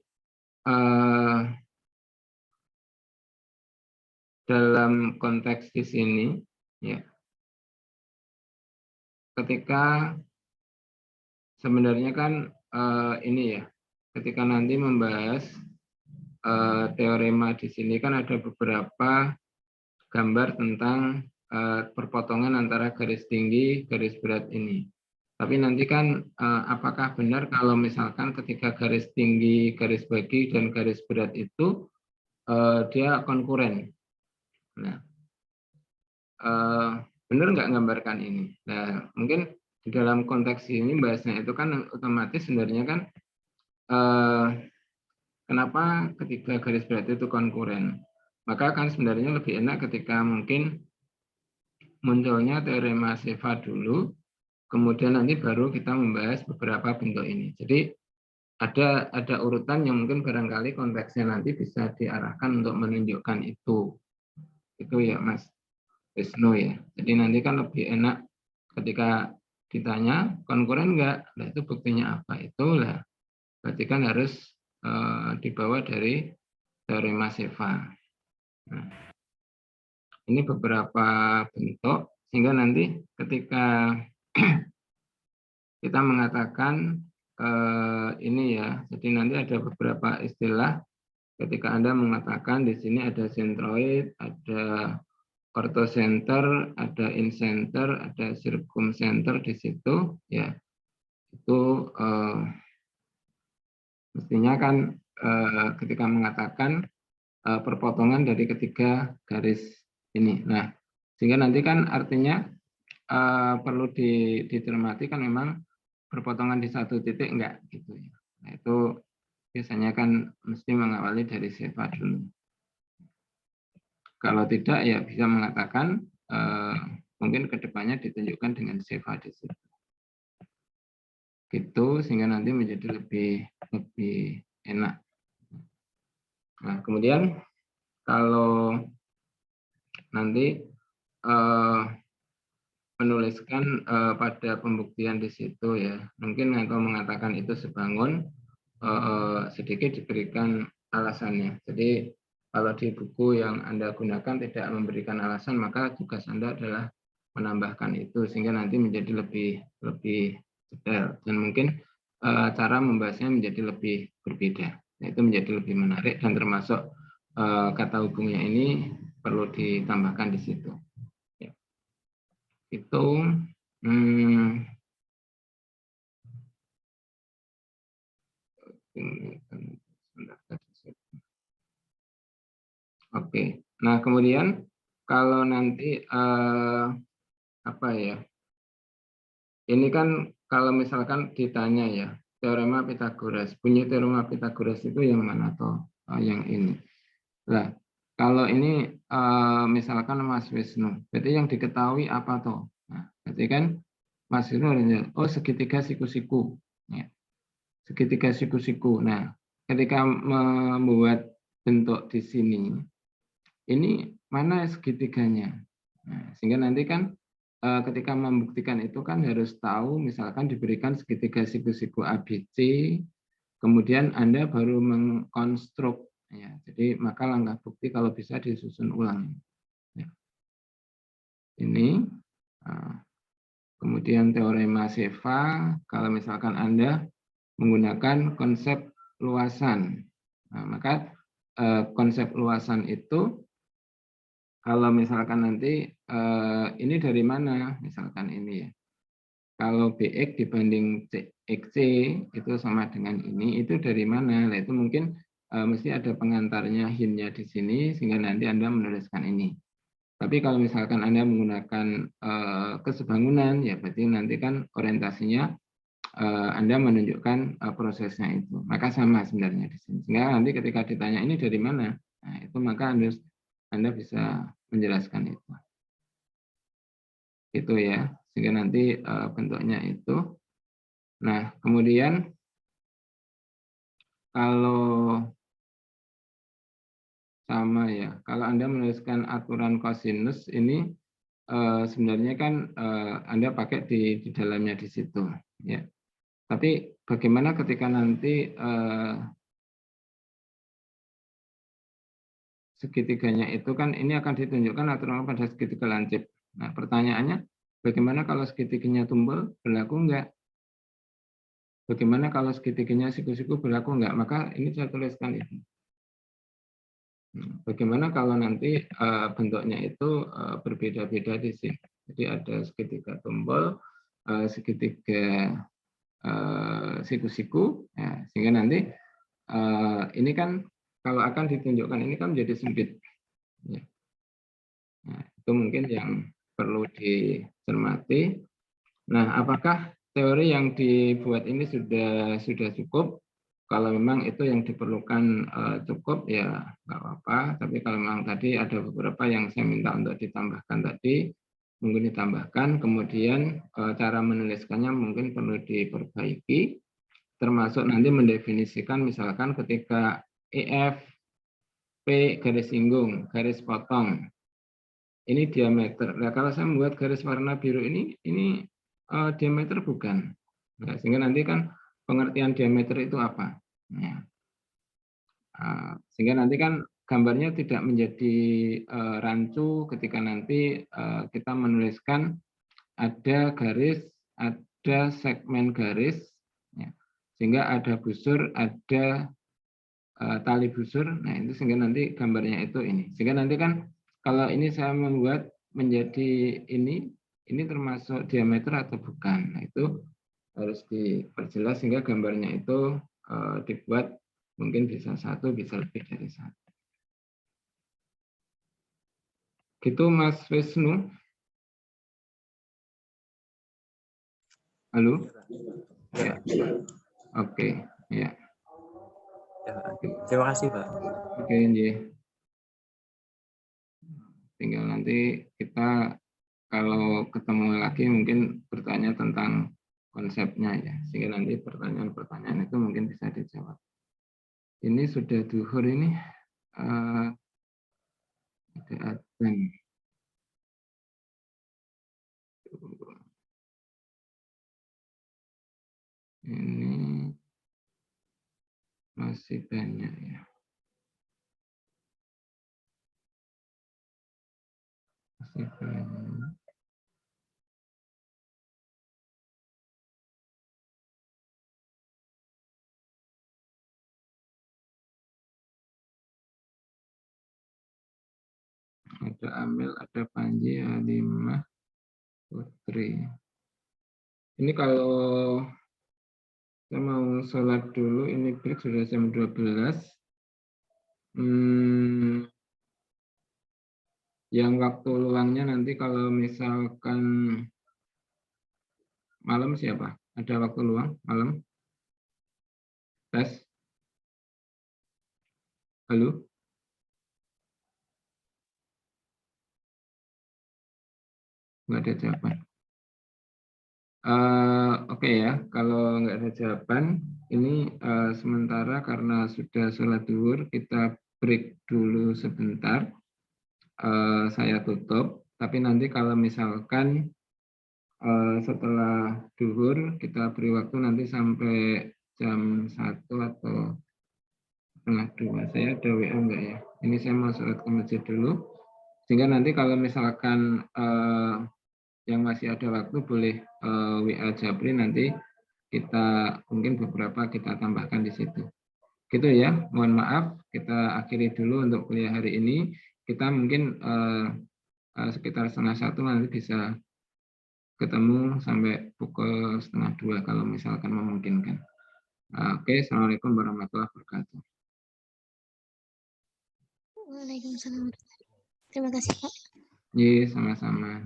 dalam konteks di sini, ya, ketika sebenarnya kan ini ya, ketika nanti membahas teorema di sini kan ada beberapa gambar tentang perpotongan antara garis tinggi, garis berat ini. Tapi nanti kan apakah benar kalau misalkan ketika garis tinggi, garis bagi, dan garis berat itu dia konkuren. Nah, benar nggak gambarkan ini? Nah, mungkin di dalam konteks ini bahasnya itu kan otomatis sebenarnya kan kenapa ketiga garis berat itu konkuren? Maka kan sebenarnya lebih enak ketika mungkin munculnya teorema Seva dulu, kemudian nanti baru kita membahas beberapa bentuk ini. Jadi ada urutan yang mungkin barangkali konteksnya nanti bisa diarahkan untuk menunjukkan itu ya Mas Wisnu ya. Jadi nanti kan lebih enak ketika ditanya konkuren enggak, nah itu buktinya apa, itulah berarti kan harus dibawa dari teorema Seva. Nah, ini beberapa bentuk sehingga nanti ketika kita mengatakan ini ya, jadi nanti ada beberapa istilah ketika Anda mengatakan di sini ada centroid, ada orthocenter, ada incenter, ada circumcenter di situ, ya itu mestinya kan ketika mengatakan perpotongan dari ketiga garis ini. Nah, sehingga nanti kan artinya perlu dicermati kan memang perpotongan di satu titik enggak gitu ya. Nah, itu biasanya kan mesti mengawali dari Seva dulu. Kalau tidak ya bisa mengatakan mungkin kedepannya ditunjukkan dengan Seva di situ. Gitu sehingga nanti menjadi lebih enak. Nah, kemudian kalau nanti menuliskan pada pembuktian di situ ya, mungkin atau mengatakan itu sebangun sedikit diberikan alasannya. Jadi kalau di buku yang Anda gunakan tidak memberikan alasan, maka tugas Anda adalah menambahkan itu sehingga nanti menjadi lebih detail dan mungkin cara membahasnya menjadi lebih berbeda. Nah, itu menjadi lebih menarik dan termasuk kata hubungnya ini perlu ditambahkan di situ. Itu oke. Nah, kemudian kalau nanti apa ya? Ini kan kalau misalkan ditanya ya, teorema Pythagoras. Bunyi teorema Pythagoras itu yang mana toh? Yang ini. Nah, kalau ini misalkan Mas Wisnu, berarti yang diketahui apa toh? Nah, berarti kan Mas Wisnu segitiga siku-siku. Ya. Segitiga siku-siku. Nah, ketika membuat bentuk di sini, ini mana segitiganya? Nah, sehingga nanti kan ketika membuktikan itu kan harus tahu, misalkan diberikan segitiga siku-siku ABC, kemudian Anda baru mengkonstruk. Ya, jadi maka langkah bukti kalau bisa disusun ulang. Ya. Ini kemudian teorema Seva, kalau misalkan Anda menggunakan konsep luasan. Nah, maka konsep luasan itu kalau misalkan nanti ini dari mana? Misalkan ini ya. Kalau BX dibanding CXC itu sama dengan ini, itu dari mana? Nah, itu mungkin mesti ada pengantarnya, hintnya di sini, sehingga nanti Anda menuliskan ini. Tapi kalau misalkan Anda menggunakan kesebangunan, ya berarti nanti kan orientasinya Anda menunjukkan prosesnya itu. Maka sama sebenarnya di sini. Sehingga nanti ketika ditanya ini dari mana, nah itu maka Anda bisa menjelaskan itu. Itu ya, sehingga nanti bentuknya itu. Nah, kemudian kalau sama ya, kalau Anda menuliskan aturan kosinus ini sebenarnya kan Anda pakai di dalamnya di situ ya. Tapi bagaimana ketika nanti segitiganya itu kan ini akan ditunjukkan aturan pada segitiga lancip. Nah, pertanyaannya bagaimana kalau segitiganya tumpul, berlaku enggak? Bagaimana kalau segitiganya siku-siku, berlaku enggak? Maka ini saya tuliskan itu. Bagaimana kalau nanti bentuknya itu berbeda-beda di sini. Jadi ada segitiga tumpul, segitiga siku-siku, ya, sehingga nanti ini kan kalau akan ditunjukkan ini kan menjadi sempit. Ya. Nah, itu mungkin yang perlu dicermati. Nah, apakah teori yang dibuat ini sudah cukup? kalau memang itu yang diperlukan cukup ya nggak apa-apa. Tapi kalau memang tadi ada beberapa yang saya minta untuk ditambahkan tadi, mungkin ditambahkan. Kemudian cara menuliskannya mungkin perlu diperbaiki, termasuk nanti mendefinisikan misalkan ketika EF P garis singgung, garis potong. Ini diameter. Nah, kalau saya membuat garis warna biru ini diameter bukan. Nah, sehingga nanti kan pengertian diameter itu apa? Ya. Sehingga nanti kan gambarnya tidak menjadi rancu ketika nanti kita menuliskan ada garis, ada segmen garis, ya. Sehingga ada busur, ada tali busur. Nah, itu sehingga nanti gambarnya itu ini. Sehingga nanti kan kalau ini saya membuat menjadi ini termasuk diameter atau bukan. Nah, itu harus diperjelas sehingga gambarnya itu dibuat mungkin bisa satu, bisa lebih dari satu. Gitu Mas Wisnu. Halo? Ya. Oke, ya. Ya, terima kasih, Pak. Oke, Nji. Tinggal nanti kita kalau ketemu lagi mungkin bertanya tentang konsepnya ya, sehingga nanti pertanyaan-pertanyaan itu mungkin bisa dijawab. Ini sudah duhur ini, ada adzan. Ini masih banyak ya. Masih banyak. Ada Amel, ada Panji, Halimah, Putri. Ini kalau saya mau sholat dulu, ini break sudah jam 12. Yang waktu luangnya nanti kalau misalkan malam siapa? Ada waktu luang malam? Tes? Halo? Nggak ada jawaban. Oke ya, kalau nggak ada jawaban, ini sementara karena sudah sholat zuhur, kita break dulu sebentar. Saya tutup, tapi nanti kalau misalkan setelah zuhur, kita beri waktu nanti sampai jam 1 atau setengah 2. Saya ada WA enggak ya? Ini saya mau sholat ke masjid dulu. Sehingga nanti kalau misalkan yang masih ada waktu boleh WA Japri, nanti kita mungkin beberapa kita tambahkan di situ. Gitu ya, mohon maaf, kita akhiri dulu untuk kuliah hari ini. Kita mungkin sekitar setengah 1 nanti bisa ketemu sampai pukul setengah 2 kalau misalkan memungkinkan. Oke, Assalamualaikum warahmatullahi wabarakatuh. Waalaikumsalam. Terima kasih, Pak. Iya, sama-sama.